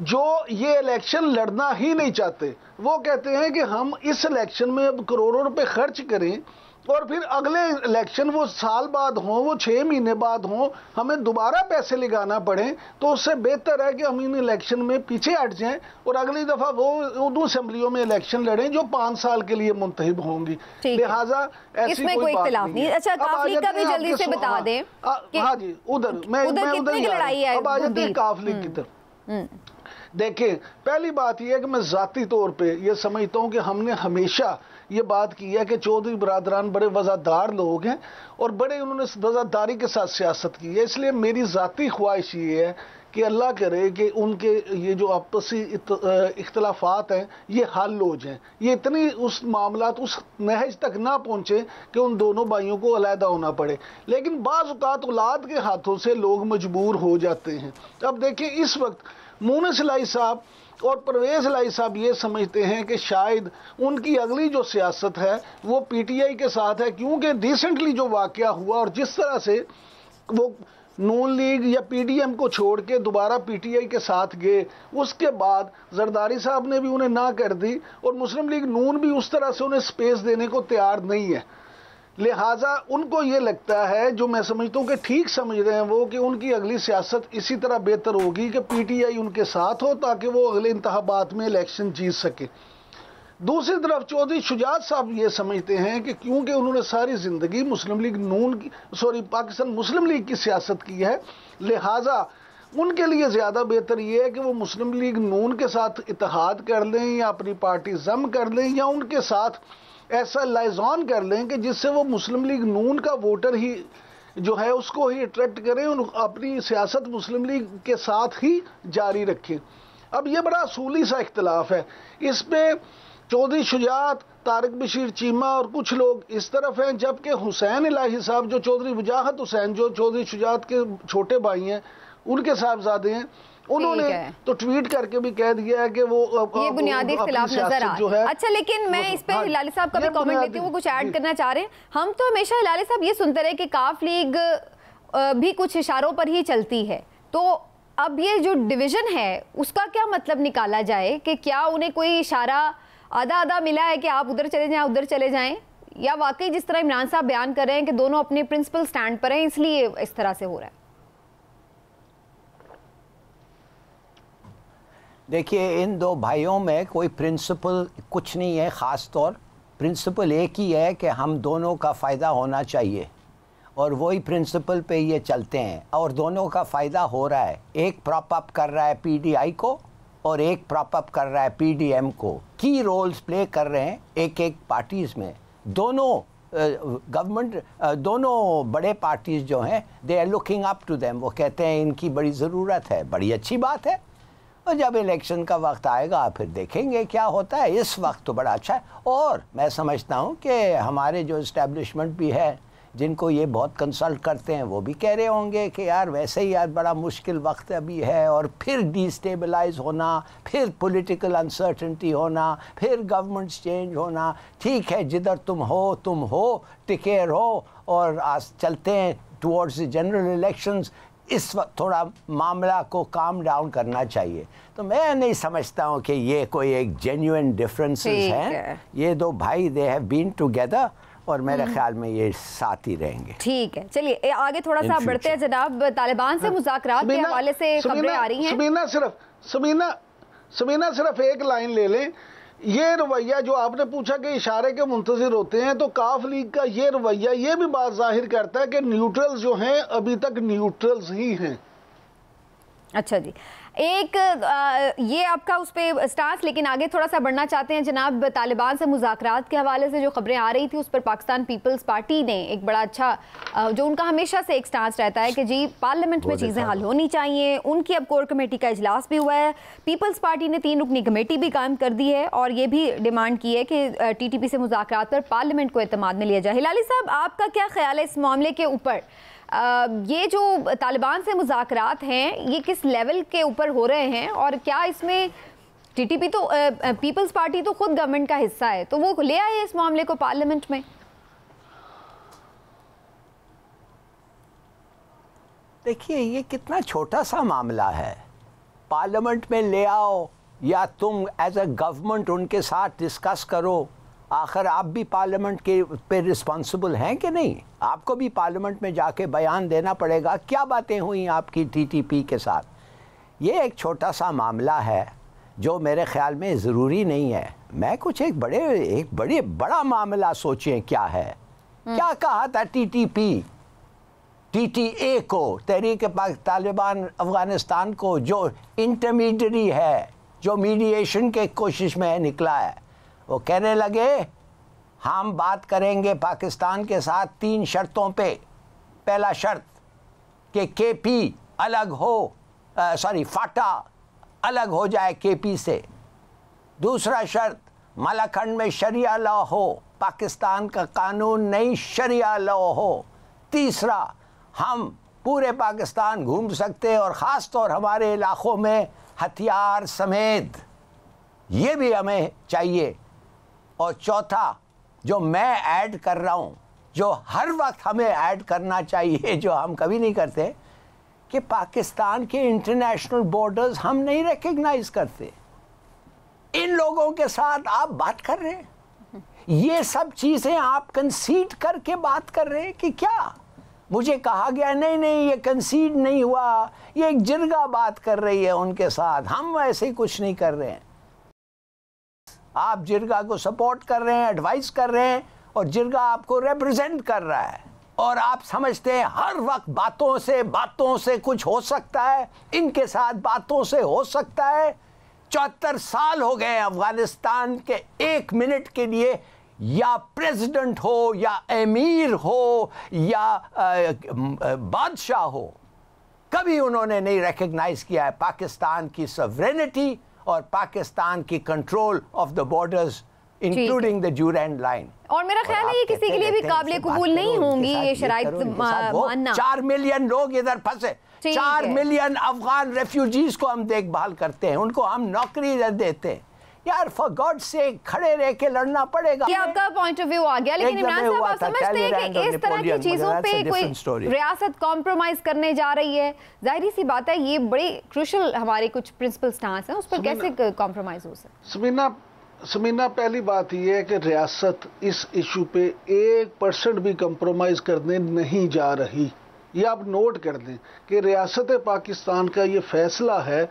जो ये इलेक्शन लड़ना ही नहीं चाहते। वो कहते हैं कि हम इस इलेक्शन में अब करोड़ों रुपए खर्च करें और फिर अगले इलेक्शन वो साल बाद हों, वो 6 महीने बाद हों, हमें दोबारा पैसे लगाना पड़े, तो उससे बेहतर है कि हम इन इलेक्शन में पीछे हट जाएं और अगली दफ़ा वो उन असेंबलियों में इलेक्शन लड़ें जो 5 साल के लिए मुंतखब होंगी। लिहाजा इसमें कोई इख्तिलाफ नहीं। अच्छा, काफली का भी जल्दी से बता दें। हाँ जी, उधर मैं उधर लड़ाई है। अब आ जाते हैं काफली की तरफ। देखें, पहली बात यह है कि मैं ज़ाती तौर पे ये समझता हूँ कि हमने हमेशा ये बात की है कि चौधरी बरादरान बड़े वज़ादार लोग हैं और बड़े उन्होंने वज़ादारी के साथ सियासत की है। इसलिए मेरी ज़ाती ख्वाहिश ये है कि अल्लाह करे कि उनके ये जो आपसी इख्तलाफात हैं ये हल हो जाएं, ये इतनी उस मामलात उस नहज तक ना पहुँचे कि उन दोनों भाइयों को अलहदा होना पड़े। लेकिन बाज़ औक़ात औलाद के हाथों से लोग मजबूर हो जाते हैं। अब देखिए, इस वक्त मूनिस इलाही साहब और परवेज़ इलाही साहब ये समझते हैं कि शायद उनकी अगली जो सियासत है वो पीटीआई के साथ है, क्योंकि रिसेंटली जो वाक़या हुआ और जिस तरह से वो नून लीग या पीडीएम को छोड़ के दोबारा पीटीआई के साथ गए, उसके बाद जरदारी साहब ने भी उन्हें ना कर दी और मुस्लिम लीग नून भी उस तरह से उन्हें स्पेस देने को तैयार नहीं है। लिहाजा उनको ये लगता है, जो मैं समझता हूँ कि ठीक समझ रहे हैं वो, कि उनकी अगली सियासत इसी तरह बेहतर होगी कि पीटीआई उनके साथ हो ताकि वो अगले इंतखाबात में इलेक्शन जीत सके। दूसरी तरफ चौधरी शुजात साहब ये समझते हैं कि क्योंकि उन्होंने सारी ज़िंदगी मुस्लिम लीग नून की पाकिस्तान मुस्लिम लीग की सियासत की है, लिहाजा उनके लिए ज़्यादा बेहतर ये है कि वो मुस्लिम लीग नून के साथ इत्तेहाद कर लें या अपनी पार्टी जम कर लें या उनके साथ ऐसा लाइजॉन कर लें कि जिससे वो मुस्लिम लीग नून का वोटर ही जो है उसको ही अट्रैक्ट करें और अपनी सियासत मुस्लिम लीग के साथ ही जारी रखें। अब ये बड़ा असूली सा इख्तलाफ है, इस पर चौधरी शुजात, तारिक बशीर चीमा और कुछ लोग इस तरफ हैं, जबकि हुसैन इलाही साहब जो चौधरी वजाहत हुसैन जो चौधरी शुजात के छोटे भाई हैं, उनके साहबजादे हैं, उन्होंने तो ट्वीट करके भी कह दिया है कि वो ये बुनियादी इख्तिलाफ नजर आ रहा है। अच्छा, लेकिन मैं इस पे हिलाली साहब का भी कमेंट लेती हूँ, वो कुछ ऐड करना चाह रहे हैं। हम तो हमेशा हिलाली साहब ये सुनते रहे कि काफ लीग भी कुछ इशारों पर ही चलती है, तो अब ये जो डिवीजन है उसका क्या मतलब निकाला जाए कि क्या उन्हें कोई इशारा आधा आधा मिला है कि आप उधर चले जाएं उधर चले जाएं, या वाकई जिस तरह इमरान साहब बयान कर रहे हैं कि दोनों अपने प्रिंसिपल स्टैंड पर हैं इसलिए इस तरह से हो रहा है? देखिए, इन दो भाइयों में कोई प्रिंसिपल कुछ नहीं है ख़ास तौर। प्रिंसिपल एक ही है कि हम दोनों का फ़ायदा होना चाहिए और वही प्रिंसिपल पे ये चलते हैं और दोनों का फ़ायदा हो रहा है। एक प्रॉप अप कर रहा है पीडीआई को और एक प्रॉप अप कर रहा है पीडीएम को, की रोल्स प्ले कर रहे हैं एक एक पार्टीज़ में। दोनों गवर्नमेंट, दोनों बड़े पार्टीज़ जो हैं, they are looking up to them. वो कहते हैं इनकी बड़ी ज़रूरत है, बड़ी अच्छी बात है। और जब इलेक्शन का वक्त आएगा फिर देखेंगे क्या होता है। इस वक्त तो बड़ा अच्छा है। और मैं समझता हूँ कि हमारे जो इस्टेब्लिशमेंट भी है, जिनको ये बहुत कंसल्ट करते हैं, वो भी कह रहे होंगे कि यार वैसे ही यार बड़ा मुश्किल वक्त अभी है, और फिर डिस्टेबलाइज होना, फिर पॉलिटिकल अनसर्टेनिटी होना, फिर गवर्नमेंट्स चेंज होना। ठीक है, जिधर तुम हो, टिके रहो, और आज चलते हैं टुवर्ड्स द जनरल इलेक्शंस। इस वक्त थोड़ा मामला को काम डाउन करना चाहिए। तो मैं नहीं समझता हूँ कि ये कोई एक जेन्युइन डिफरेंसेस हैं। ये दो भाई, दे हैव बीन टुगेदर, और मेरे ख्याल में ये साथ ही रहेंगे। ठीक है, चलिए आगे थोड़ा सा बढ़ते हैं जनाब। तालिबान से मुज़ाकरात के हवाले से खबरें आ रही हैं। सबीना सिर्फ एक लाइन ले लें। ये रवैया जो आपने पूछा कि इशारे के मुंतज़िर होते हैं, तो काफ लीग का ये रवैया ये भी बात जाहिर करता है कि न्यूट्रल्स जो हैं अभी तक न्यूट्रल्स ही हैं। अच्छा जी, एक ये आपका उस पर स्टांस, लेकिन आगे थोड़ा सा बढ़ना चाहते हैं जनाब। तालिबान से मुज़ाकरात के हवाले से जो खबरें आ रही थी, उस पर पाकिस्तान पीपल्स पार्टी ने एक बड़ा अच्छा, जो उनका हमेशा से एक स्टांस रहता है कि जी पार्लियामेंट में चीज़ें हल होनी चाहिए। उनकी अब कोर कमेटी का इजलास भी हुआ है। पीपल्स पार्टी ने 3 रुकनी कमेटी भी कायम कर दी है, और ये भी डिमांड की है कि TTP से मुज़ाकरात पर पार्लियामेंट को एतमाद में लिया जाए। हिलाली साहब, आपका क्या ख्याल है इस मामले के ऊपर? ये जो तालिबान से मुज़ाकरात हैं, ये किस लेवल के ऊपर हो रहे हैं, और क्या इसमें TTP तो पीपल्स पार्टी तो खुद गवर्नमेंट का हिस्सा है, तो वो ले आए इस मामले को पार्लियामेंट में? देखिए, ये कितना छोटा सा मामला है। पार्लियामेंट में ले आओ या तुम एज अ गवर्नमेंट उनके साथ डिस्कस करो। आखिर आप भी पार्लियामेंट के पे रिस्पॉन्सिबल हैं कि नहीं? आपको भी पार्लियामेंट में जाके बयान देना पड़ेगा क्या बातें हुई आपकी TTP के साथ। ये एक छोटा सा मामला है जो मेरे ख्याल में ज़रूरी नहीं है। मैं कुछ एक बड़ा मामला सोचें क्या है। क्या कहा था TTA को, तहरीक तालिबान अफ़गानिस्तान को, जो इंटरमीडियरी है, जो मीडिएशन के कोशिश में निकला है, वो कहने लगे हम बात करेंगे पाकिस्तान के साथ 3 शर्तों पे। पहला शर्त कि KP अलग हो, फाटा अलग हो जाए KP से। दूसरा शर्त, मलाखंड में शरिया लॉ हो, पाकिस्तान का कानून नहीं शरिया लॉ हो। तीसरा, हम पूरे पाकिस्तान घूम सकते और ख़ास तौर हमारे इलाक़ों में हथियार समेत, ये भी हमें चाहिए। और चौथा, जो मैं ऐड कर रहा हूँ, जो हर वक्त हमें ऐड करना चाहिए, जो हम कभी नहीं करते, कि पाकिस्तान के इंटरनेशनल बॉर्डर्स हम नहीं रिकग्नाइज करते। इन लोगों के साथ आप बात कर रहे हैं, ये सब चीज़ें आप कंसीड करके बात कर रहे हैं कि क्या? मुझे कहा गया नहीं ये कंसीड नहीं हुआ, ये एक जिरगा बात कर रही है उनके साथ, हम ऐसे ही कुछ नहीं कर रहे हैं। आप जिरगा को सपोर्ट कर रहे हैं, एडवाइस कर रहे हैं, और जिरगा आपको रिप्रेजेंट कर रहा है, और आप समझते हैं हर वक्त बातों से कुछ हो सकता है, इनके साथ बातों से हो सकता है। 74 साल हो गए अफगानिस्तान के 1 मिनट के लिए, या प्रेसिडेंट हो, या अमीर हो, या बादशाह हो, कभी उन्होंने नहीं रिकग्नाइज किया है पाकिस्तान की सॉवरेनिटी और पाकिस्तान की control of the borders including the Durand line. और मेरा ख्याल है ये किसी के लिए भी काबिल कबूल नहीं होंगी ये शराइत मानना। 4 मिलियन लोग इधर फंसे, 4 मिलियन अफगान रेफ्यूजीज को हम देखभाल करते हैं, उनको हम नौकरी देते हैं। यार फॉर गॉड से खड़े रह के लड़ना पड़ेगा। ये आपका पॉइंट ऑफ व्यू आ गया, लेकिन इमरान साहब आप समझते हैं कि इस तरह की चीजों पे कोई रियासत कॉम्प्रोमाइज करने जा रही है? जाहिर सी बात है ये बड़ी क्रूशियल हमारे कुछ प्रिंसिपल स्टांस हैं, उस पर कैसे कॉम्प्रोमाइज हो सकता? समीना, पहली बात यह है कि रियासत इस इशू पे 1% भी कंप्रोमाइज करने नहीं जा रही। ये आप नोट कर दें कि रियासत पाकिस्तान का ये फैसला है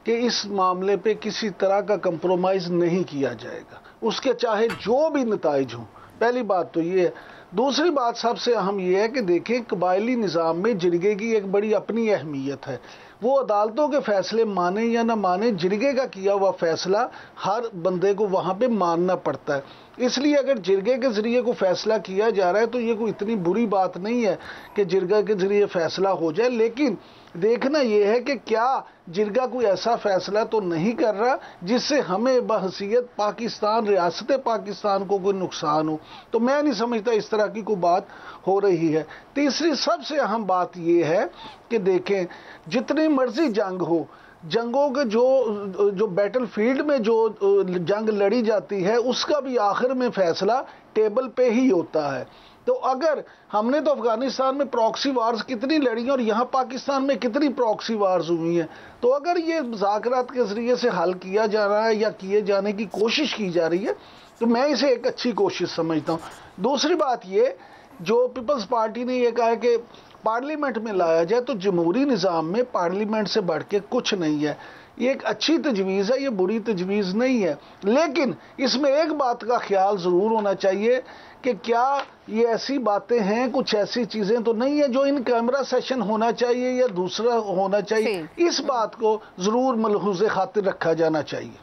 कि इस मामले पे किसी तरह का कंप्रोमाइज नहीं किया जाएगा, उसके चाहे जो भी नताइज हों। पहली बात तो ये है। दूसरी बात सबसे अहम ये है कि देखें, कबायली निज़ाम में जिरगे की एक बड़ी अपनी अहमियत है। वो अदालतों के फैसले माने या ना माने, जिरगे का किया हुआ फैसला हर बंदे को वहाँ पे मानना पड़ता है। इसलिए अगर जिरगे के ज़रिए को फैसला किया जा रहा है तो ये कोई इतनी बुरी बात नहीं है कि जिरगा के ज़रिए फैसला हो जाए, लेकिन देखना यह है कि क्या जिरगा कोई ऐसा फैसला तो नहीं कर रहा जिससे हमें बहसीयत पाकिस्तान, रियासत पाकिस्तान को कोई नुकसान हो। तो मैं नहीं समझता इस तरह की कोई बात हो रही है। तीसरी सबसे अहम बात यह है कि देखें, जितनी मर्जी जंग हो, जंगों के जो बैटल फील्ड में जो जंग लड़ी जाती है उसका भी आखिर में फैसला टेबल पे ही होता है। तो अगर हमने तो अफगानिस्तान में प्रॉक्सी वार्स कितनी लड़ी हैं और यहाँ पाकिस्तान में कितनी प्रॉक्सी वार्स हुई हैं, तो अगर ये मुज़ाकरात के ज़रिए से हल किया जा रहा है या किए जाने की कोशिश की जा रही है तो मैं इसे एक अच्छी कोशिश समझता हूँ। दूसरी बात ये, जो पीपल्स पार्टी ने यह कहा है कि पार्लियामेंट में लाया जाए, तो जमहूरी निज़ाम में पार्लियामेंट से बढ़ के कुछ नहीं है। ये एक अच्छी तजवीज़ है, ये बुरी तजवीज़ नहीं है, लेकिन इसमें एक बात का ख्याल ज़रूर होना चाहिए कि क्या ये ऐसी बातें हैं, कुछ ऐसी चीज़ें तो नहीं है जो इन कैमरा सेशन होना चाहिए या दूसरा होना चाहिए। इस बात को ज़रूर मलहूज़े खातिर रखा जाना चाहिए।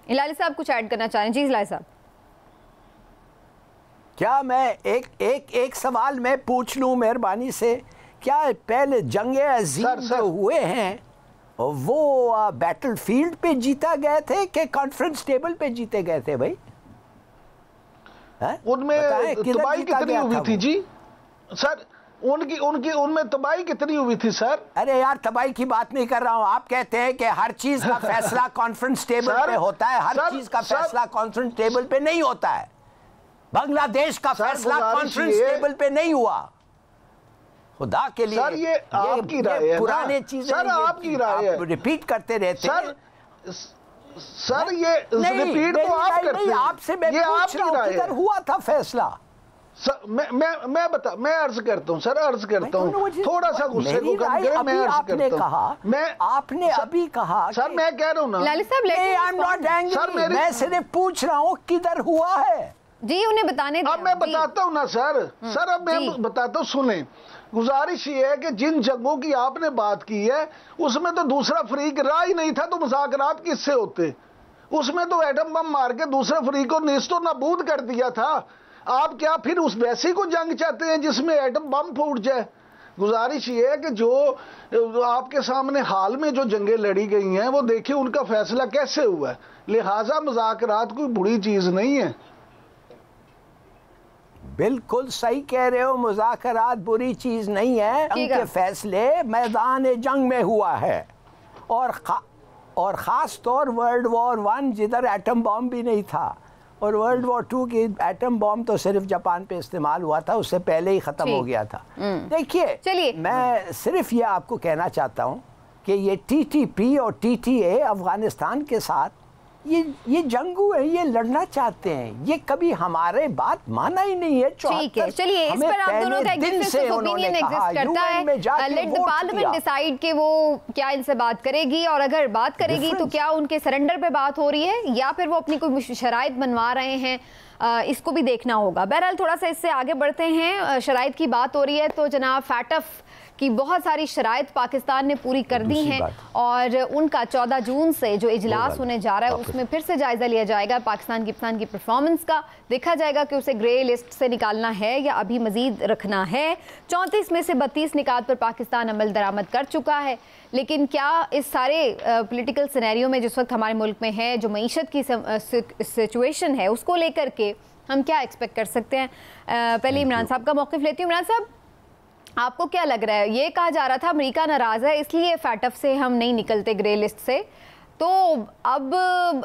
इलाही साहब कुछ ऐड करना चाहें? जी इलाही साहब। क्या मैं एक सवाल मैं पूछ लूं मेहरबानी से? क्या पहले जंगे अजीम जो हुए हैं वो बैटल फील्ड पे जीता गए थे कि कॉन्फ्रेंस टेबल पे जीते गए थे भाई? उनमें तबाही कितनी हुई थी जी सर? उनमें तबाही कितनी हुई थी सर? अरे यार, तबाही की बात नहीं कर रहा हूं। आप कहते हैं कि हर चीज का फैसला कॉन्फ्रेंस टेबल पे होता है, हर चीज का फैसला कॉन्फ्रेंस टेबल पे नहीं होता है। बांग्लादेश का फैसला कॉन्फ्रेंस टेबल पे नहीं हुआ, खुदा के लिए। सर ये आपकी राय है, पुराने चीजें सर आपकी राय है, रिपीट करते रहते हैं। सर ये रिपीट तो आप करते हैं, आपसे मैं पूछ रहा हूं किधर हुआ था फैसला? सर मैं अर्ज करता हूं सर, अर्ज करता हूं, थोड़ा सा गुस्से को कम करें। मैं अर्ज करता हूं, आपने अभी कहा सर, मैं कह रहा हूं ना, मैं सिर्फ पूछ रहा हूं किधर हुआ है जी, उन्हें बताने दें। अब मैं बताता हूं ना सर, अब मैं बताता हूं, सुने। गुजारिश ये है कि जिन जंगों की आपने बात की है उसमें तो दूसरा फरीक रहा ही नहीं था, तो मुज़ाकरात किससे होते? उसमें तो एटम बम मार के दूसरे फरीक को नेस्तो नाबूद कर दिया था। आप क्या फिर उस वैसी को जंग चाहते हैं जिसमें एटम बम फूट जाए? गुजारिश ये है कि जो आपके सामने हाल में जो जंगें लड़ी गई हैं वो देखिए उनका फैसला कैसे हुआ है। लिहाजा मुज़ाकरात कोई बुरी चीज़ नहीं है। बिल्कुल सही कह रहे हो, मुज़ाकरात बुरी चीज नहीं है। उनके फैसले मैदान जंग में हुआ है, और ख़ास तौर वर्ल्ड वॉर 1 जिधर एटम बॉम्ब भी नहीं था, और वर्ल्ड वॉर 2 की एटम बॉम्ब तो सिर्फ जापान पे इस्तेमाल हुआ था, उससे पहले ही ख़त्म हो गया था। देखिए, मैं सिर्फ ये आपको कहना चाहता हूँ कि ये TTP और TTA अफ़गानिस्तान के साथ ये जंगू है, ये लड़ना चाहते हैं, ये कभी हमारे बात माना ही नहीं है। ठीक है, चलिए इस पर आप दोनों का एक डिफरेंस ऑफ ओपिनियन एग्जिस्ट करता है। लेट द पार्लियामेंट डिसाइड कि वो क्या इनसे बात करेगी, और अगर बात करेगी तो क्या उनके सरेंडर पे बात हो रही है या फिर वो अपनी कोई शराइत बनवा रहे हैं, इसको भी देखना होगा। बहरहाल थोड़ा सा इससे आगे बढ़ते हैं। शराइत की बात हो रही है तो जनाब फैटफ की बहुत सारी शराइत पाकिस्तान ने पूरी कर दी हैं, और उनका 14 जून से जो इजलास होने जा रहा है उसमें फिर से जायजा लिया जाएगा पाकिस्तान की परफॉर्मेंस का। देखा जाएगा कि उसे ग्रे लिस्ट से निकालना है या अभी मजीद रखना है। 34 में से 32 निकात पर पाकिस्तान अमल दरामद कर चुका है, लेकिन क्या इस सारे पॉलिटिकल सिनेरियो में जिस वक्त हमारे मुल्क में है, जो मईशत की सिचुएशन है, उसको लेकर के हम क्या एक्सपेक्ट कर सकते हैं? पहले इमरान साहब का मौक़िफ़ लेती हूँ। इमरान साहब, आपको क्या लग रहा है? ये कहा जा रहा था अमेरिका नाराज़ है इसलिए फैटफ से हम नहीं निकलते ग्रे लिस्ट से, तो अब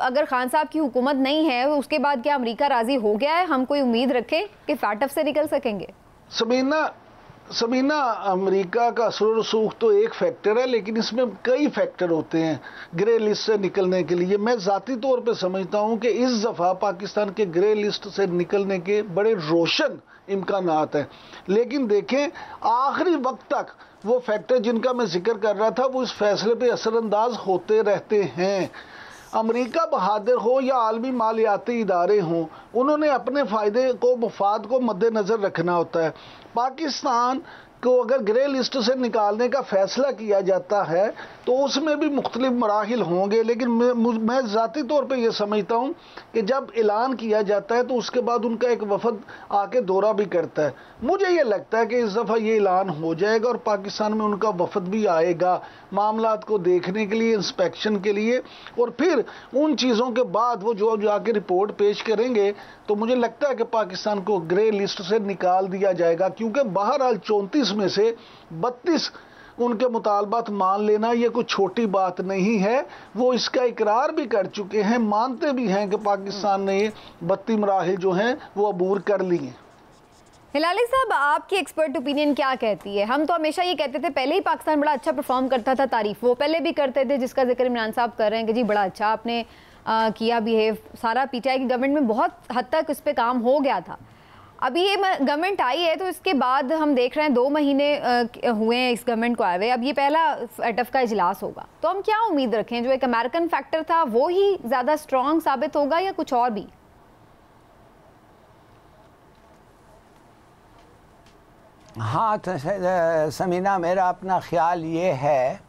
अगर खान साहब की हुकूमत नहीं है उसके बाद क्या अमेरिका राज़ी हो गया है? हम कोई उम्मीद रखें कि फैटफ से निकल सकेंगे? सबीना, अमेरिका का असर रसूख तो एक फैक्टर है, लेकिन इसमें कई फैक्टर होते हैं ग्रे लिस्ट से निकलने के लिए। मैं ज़ाती तौर पे समझता हूं कि इस दफ़ा पाकिस्तान के ग्रे लिस्ट से निकलने के बड़े रोशन इम्कानात हैं, लेकिन देखें आखिरी वक्त तक वो फैक्टर जिनका मैं जिक्र कर रहा था वो इस फैसले पे असरअंदाज होते रहते हैं। अमेरिका बहादुर हो या आलमी मालियाती इदारे हों, उन्होंने अपने फ़ायदे को, मफाद को मद्देनज़र रखना होता है। पाकिस्तान को अगर ग्रे लिस्ट से निकालने का फैसला किया जाता है तो उसमें भी मुख्तलिफ मराहिल होंगे, लेकिन मैं ज़ाती तौर पे ये समझता हूँ कि जब ऐलान किया जाता है तो उसके बाद उनका एक वफद आके दौरा भी करता है। मुझे ये लगता है कि इस दफ़ा ये ऐलान हो जाएगा और पाकिस्तान में उनका वफद भी आएगा मामलात को देखने के लिए, इंस्पेक्शन के लिए, और फिर उन चीज़ों के बाद वो जो जाके रिपोर्ट पेश करेंगे तो मुझे लगता है कि पाकिस्तान को ग्रे लिस्ट से निकाल दिया जाएगा, क्योंकि बहरहाल 34 में से 32 उनके मुतालबात मान लेना ये कोई छोटी बात नहीं है। वो इसका इकरार भी कर चुके हैं, मानते भी हैं कि पाकिस्तान ने ये 32 मराहिल जो हैं वो अबूर कर लिए। हिलाली साहब, आपकी एक्सपर्ट ओपिनियन क्या कहती है? हम तो हमेशा ये कहते थे, पहले ही पाकिस्तान बड़ा अच्छा परफॉर्म करता था, तारीफ वो पहले भी करते थे, जिसका जिक्र इमरान साहब कर रहे हैं कि जी बड़ा अच्छा आपने किया बिहेव। सारा पीटीआई की गवर्नमेंट में बहुत हद तक इस पर काम हो गया था। अभी ये गवर्नमेंट आई है तो इसके बाद हम देख रहे हैं 2 महीने हुए हैं इस गवर्नमेंट को आए हुए, अब ये पहला एटफ का इजलास होगा, तो हम क्या उम्मीद रखें? जो एक अमेरिकन फैक्टर था वो ही ज़्यादा स्ट्रॉन्ग साबित होगा या कुछ और भी? हाँ तो समीना, मेरा अपना ख्याल ये है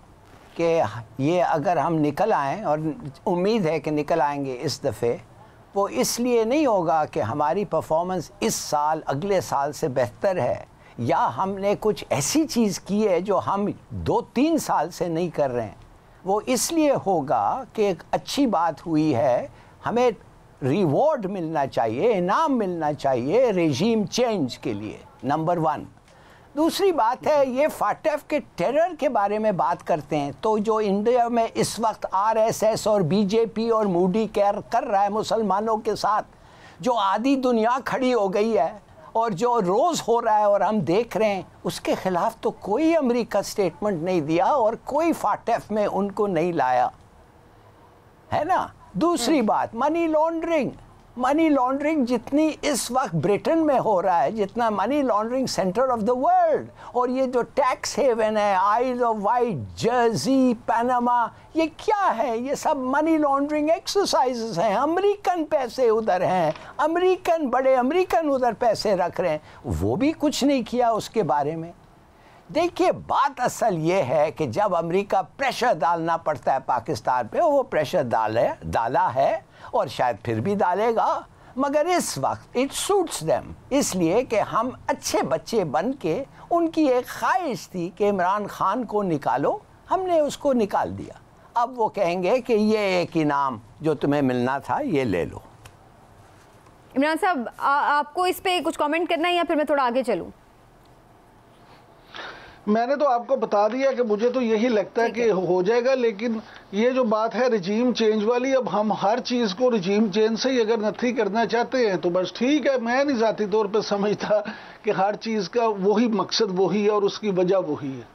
कि ये अगर हम निकल आएँ, और उम्मीद है कि निकल आएंगे इस दफ़े, वो इसलिए नहीं होगा कि हमारी परफॉर्मेंस इस साल अगले साल से बेहतर है या हमने कुछ ऐसी चीज़ की है जो हम 2-3 साल से नहीं कर रहे हैं। वो इसलिए होगा कि एक अच्छी बात हुई है, हमें रिवॉर्ड मिलना चाहिए, इनाम मिलना चाहिए रेजीम चेंज के लिए, नंबर 1। दूसरी बात है, ये फाटफ के टेरर के बारे में बात करते हैं, तो जो इंडिया में इस वक्त आरएसएस और बीजेपी और मोदी कर रहा है मुसलमानों के साथ, जो आधी दुनिया खड़ी हो गई है और जो रोज़ हो रहा है और हम देख रहे हैं, उसके ख़िलाफ़ तो कोई अमेरिका स्टेटमेंट नहीं दिया और कोई फाटफ में उनको नहीं लाया, है ना। दूसरी बात, मनी लॉन्ड्रिंग जितनी इस वक्त ब्रिटेन में हो रहा है, जितना money laundering centre of the world, और ये जो टैक्स हेवन है, आइल ऑफ वाइट, जर्सी, पनामा, ये क्या है? ये सब मनी लॉन्ड्रिंग एक्सरसाइजेस हैं। अमेरिकन पैसे उधर हैं, बड़े अमेरिकन उधर पैसे रख रहे हैं, वो भी कुछ नहीं किया उसके बारे में। देखिए, बात असल ये है कि जब अमेरिका प्रेशर डालना पड़ता है पाकिस्तान पे, वो प्रेशर डाला है और शायद फिर भी डालेगा, मगर इस वक्त इट सूट्स देम, इसलिए कि हम अच्छे बच्चे बन के, उनकी एक ख्वाहिश थी कि इमरान खान को निकालो, हमने उसको निकाल दिया। अब वो कहेंगे कि ये एक इनाम जो तुम्हें मिलना था ये ले लो। इमरान साहब, आपको इस पे कुछ कमेंट करना है या फिर मैं थोड़ा आगे चलूं? मैंने तो आपको बता दिया कि मुझे तो यही लगता है कि हो जाएगा, लेकिन ये जो बात है रिजीम चेंज वाली, अब हम हर चीज़ को रिजीम चेंज से ही अगर नथी करना चाहते हैं तो बस ठीक है। मैं नहीं ज़ाती तौर पे समझता कि हर चीज़ का वही मकसद वही है और उसकी वजह वही है।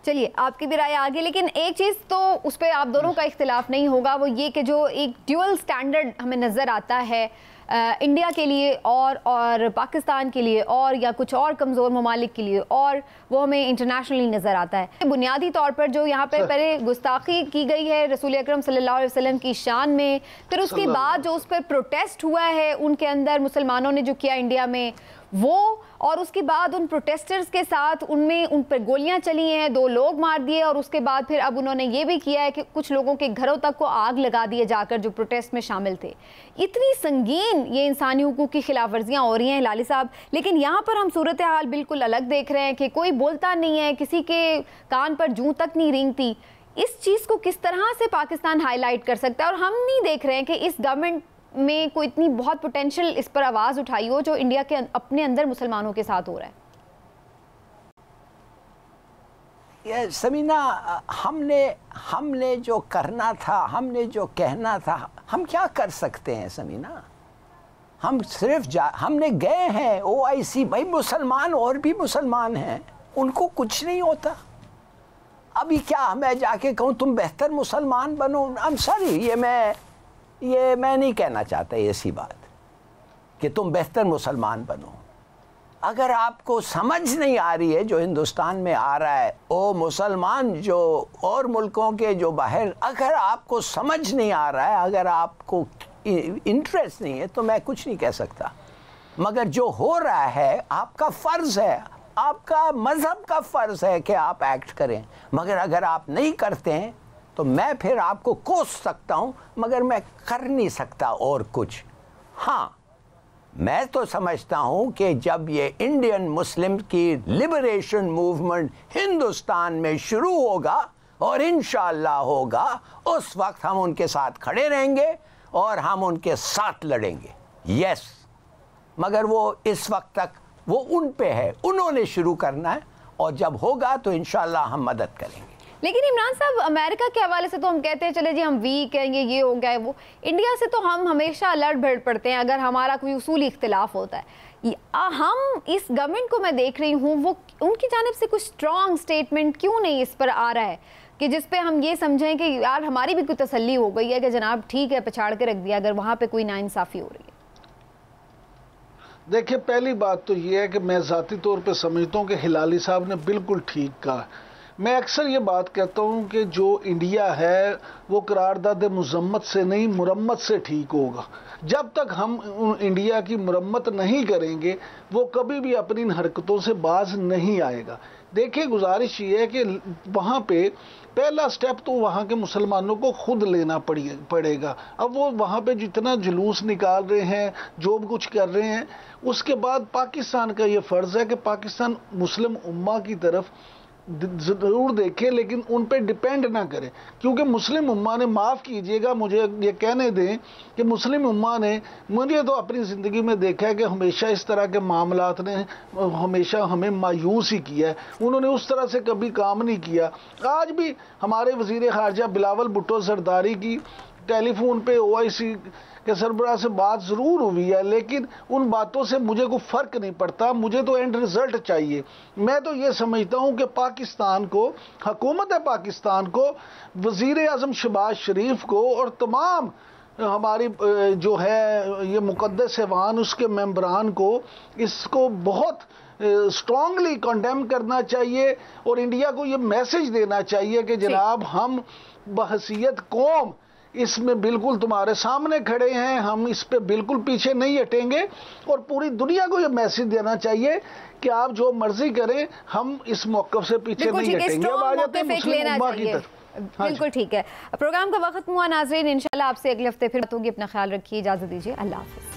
चलिए, आपकी भी राय आगे, लेकिन एक चीज़ तो उस पर आप दोनों का इख्तिलाफ नहीं होगा, वो ये कि जो एक ड्यूअल स्टैंडर्ड हमें नज़र आता है इंडिया के लिए और पाकिस्तान के लिए और या कुछ और कमज़ोर ममालिक के लिए, और वो हमें इंटरनेशनली नज़र आता है। बुनियादी तौर पर जो यहाँ पर पहले गुस्ताखी की गई है रसूल अकरम सल्लल्लाहु अलैहि वसल्लम की शान में, फिर उसके बाद जो उस पर प्रोटेस्ट हुआ है उनके अंदर, मुसलमानों ने जो किया इंडिया में वो, और उसके बाद उन प्रोटेस्टर्स के साथ उन पर गोलियां चली हैं, 2 लोग मार दिए, और उसके बाद फिर अब उन्होंने ये भी किया है कि कुछ लोगों के घरों तक को आग लगा दिए जाकर जो प्रोटेस्ट में शामिल थे। इतनी संगीन ये इंसानी हुकूक की खिलाफ वर्जियाँ हो रही हैं लाली साहब, लेकिन यहाँ पर हम सूरत हाल बिल्कुल अलग देख रहे हैं कि कोई बोलता नहीं है, किसी के कान पर जूं तक नहीं रेंगती। इस चीज़ को किस तरह से पाकिस्तान हाईलाइट कर सकता है? और हम नहीं देख रहे हैं कि इस गवर्नमेंट में कोई इतनी बहुत पोटेंशियल इस पर आवाज़ उठाई हो जो इंडिया के अपने अंदर मुसलमानों के साथ हो रहा है। ये समीना, हमने जो करना था, हमने जो कहना था, हम क्या कर सकते हैं समीना? हम सिर्फ हमने गए हैं OIC, भाई मुसलमान और भी मुसलमान हैं, उनको कुछ नहीं होता। अभी क्या मैं जाके कहूँ तुम बेहतर मुसलमान बनो? आई एम सॉरी, ये मैं नहीं कहना चाहता ऐसी बात कि तुम बेहतर मुसलमान बनो। अगर आपको समझ नहीं आ रही है जो हिंदुस्तान में आ रहा है, ओ मुसलमान जो और मुल्कों के जो बाहर, अगर आपको समझ नहीं आ रहा है, अगर आपको इंटरेस्ट नहीं है, तो मैं कुछ नहीं कह सकता। मगर जो हो रहा है, आपका फ़र्ज़ है आपका मजहब का फ़र्ज़ है कि आप एक्ट करें, मगर अगर आप नहीं करते हैं तो मैं फिर आपको कोस सकता हूं, मगर मैं कर नहीं सकता और कुछ। हाँ, मैं तो समझता हूं कि जब ये इंडियन मुस्लिम की लिबरेशन मूवमेंट हिंदुस्तान में शुरू होगा और इंशाअल्लाह होगा, उस वक्त हम उनके साथ खड़े रहेंगे और हम उनके साथ लड़ेंगे। यस, मगर वो इस वक्त तक वो उन पे है, उन्होंने शुरू करना है, और जब होगा तो इंशाअल्लाह हम मदद करेंगे। लेकिन इमरान साहब, अमेरिका के हवाले से तो हम कहते हैं चले जी हम वीक हैं, ये हो गया है वो। इंडिया से तो हम हमेशा लड़ भिड़ पड़ते हैं अगर हमारा कोई उसूली इख्तिलाफ होता है। हम इस गवर्नमेंट को मैं देख रही हूँ, वो उनकी जानिब से कुछ स्ट्रॉन्ग स्टेटमेंट क्यों नहीं इस पर आ रहा है कि जिस पे हम ये समझें कि यार हमारी भी कोई तसल्ली हो गई है कि जनाब ठीक है, पछाड़ के रख दिया अगर वहाँ पे कोई नाइंसाफ़ी हो रही है। देखिए, पहली बात तो ये है कि मैं ज़ाती तौर पे समझता हूँ कि हिलाली साहब ने बिल्कुल ठीक कहा। मैं अक्सर ये बात कहता हूँ कि जो इंडिया है वो करारदाद मुजम्मत से नहीं, मुरम्मत से ठीक होगा। जब तक हम इंडिया की मुरम्मत नहीं करेंगे वो कभी भी अपनी इन हरकतों से बाज नहीं आएगा। देखिए, गुजारिश ये है कि वहाँ पे पहला स्टेप तो वहाँ के मुसलमानों को खुद लेना पड़ेगा। अब वो वहाँ पे जितना जुलूस निकाल रहे हैं, जो कुछ कर रहे हैं, उसके बाद पाकिस्तान का ये फ़र्ज़ है कि पाकिस्तान मुस्लिम उम्मा की तरफ ज़रूर देखे, लेकिन उन पे डिपेंड ना करे, क्योंकि मुस्लिम उम्मा ने, माफ़ कीजिएगा मुझे ये कहने दें कि मुस्लिम उम्मा ने, मुझे तो अपनी ज़िंदगी में देखा है कि हमेशा इस तरह के मामलात ने हमेशा हमें मायूस ही किया है। उन्होंने उस तरह से कभी काम नहीं किया। आज भी हमारे वज़ीर ख़ारजा बिलावल भुट्टो ज़रदारी की टेलीफोन पे OIC के सरबराह से बात ज़रूर हुई है, लेकिन उन बातों से मुझे कोई फ़र्क नहीं पड़ता। मुझे तो एंड रिज़ल्ट चाहिए। मैं तो ये समझता हूँ कि पाकिस्तान को, हुकूमत पाकिस्तान को, वज़ीर आज़म शहबाज शरीफ को और तमाम हमारी जो है ये मुक़द्दस ऐवान, उसके मेंबरान को इसको बहुत स्ट्रांगली कंडेम करना चाहिए और इंडिया को ये मैसेज देना चाहिए कि जनाब, हम बहसीयत कौम इसमें बिल्कुल तुम्हारे सामने खड़े हैं, हम इस पे बिल्कुल पीछे नहीं हटेंगे। और पूरी दुनिया को ये मैसेज देना चाहिए कि आप जो मर्जी करें, हम इस मौक़िफ़ से पीछे नहीं हटेंगे। अब आ जाते हैं मुस्लिम उम्मा की तरफ। बिल्कुल ठीक है। प्रोग्राम का वक्त हुआ नाज़रीन, इंशाल्लाह आपसे अगले हफ्ते फिर बात होगी। अपना ख्याल रखिए, इजाज़त दीजिए, अल्लाह हाफ़िज़।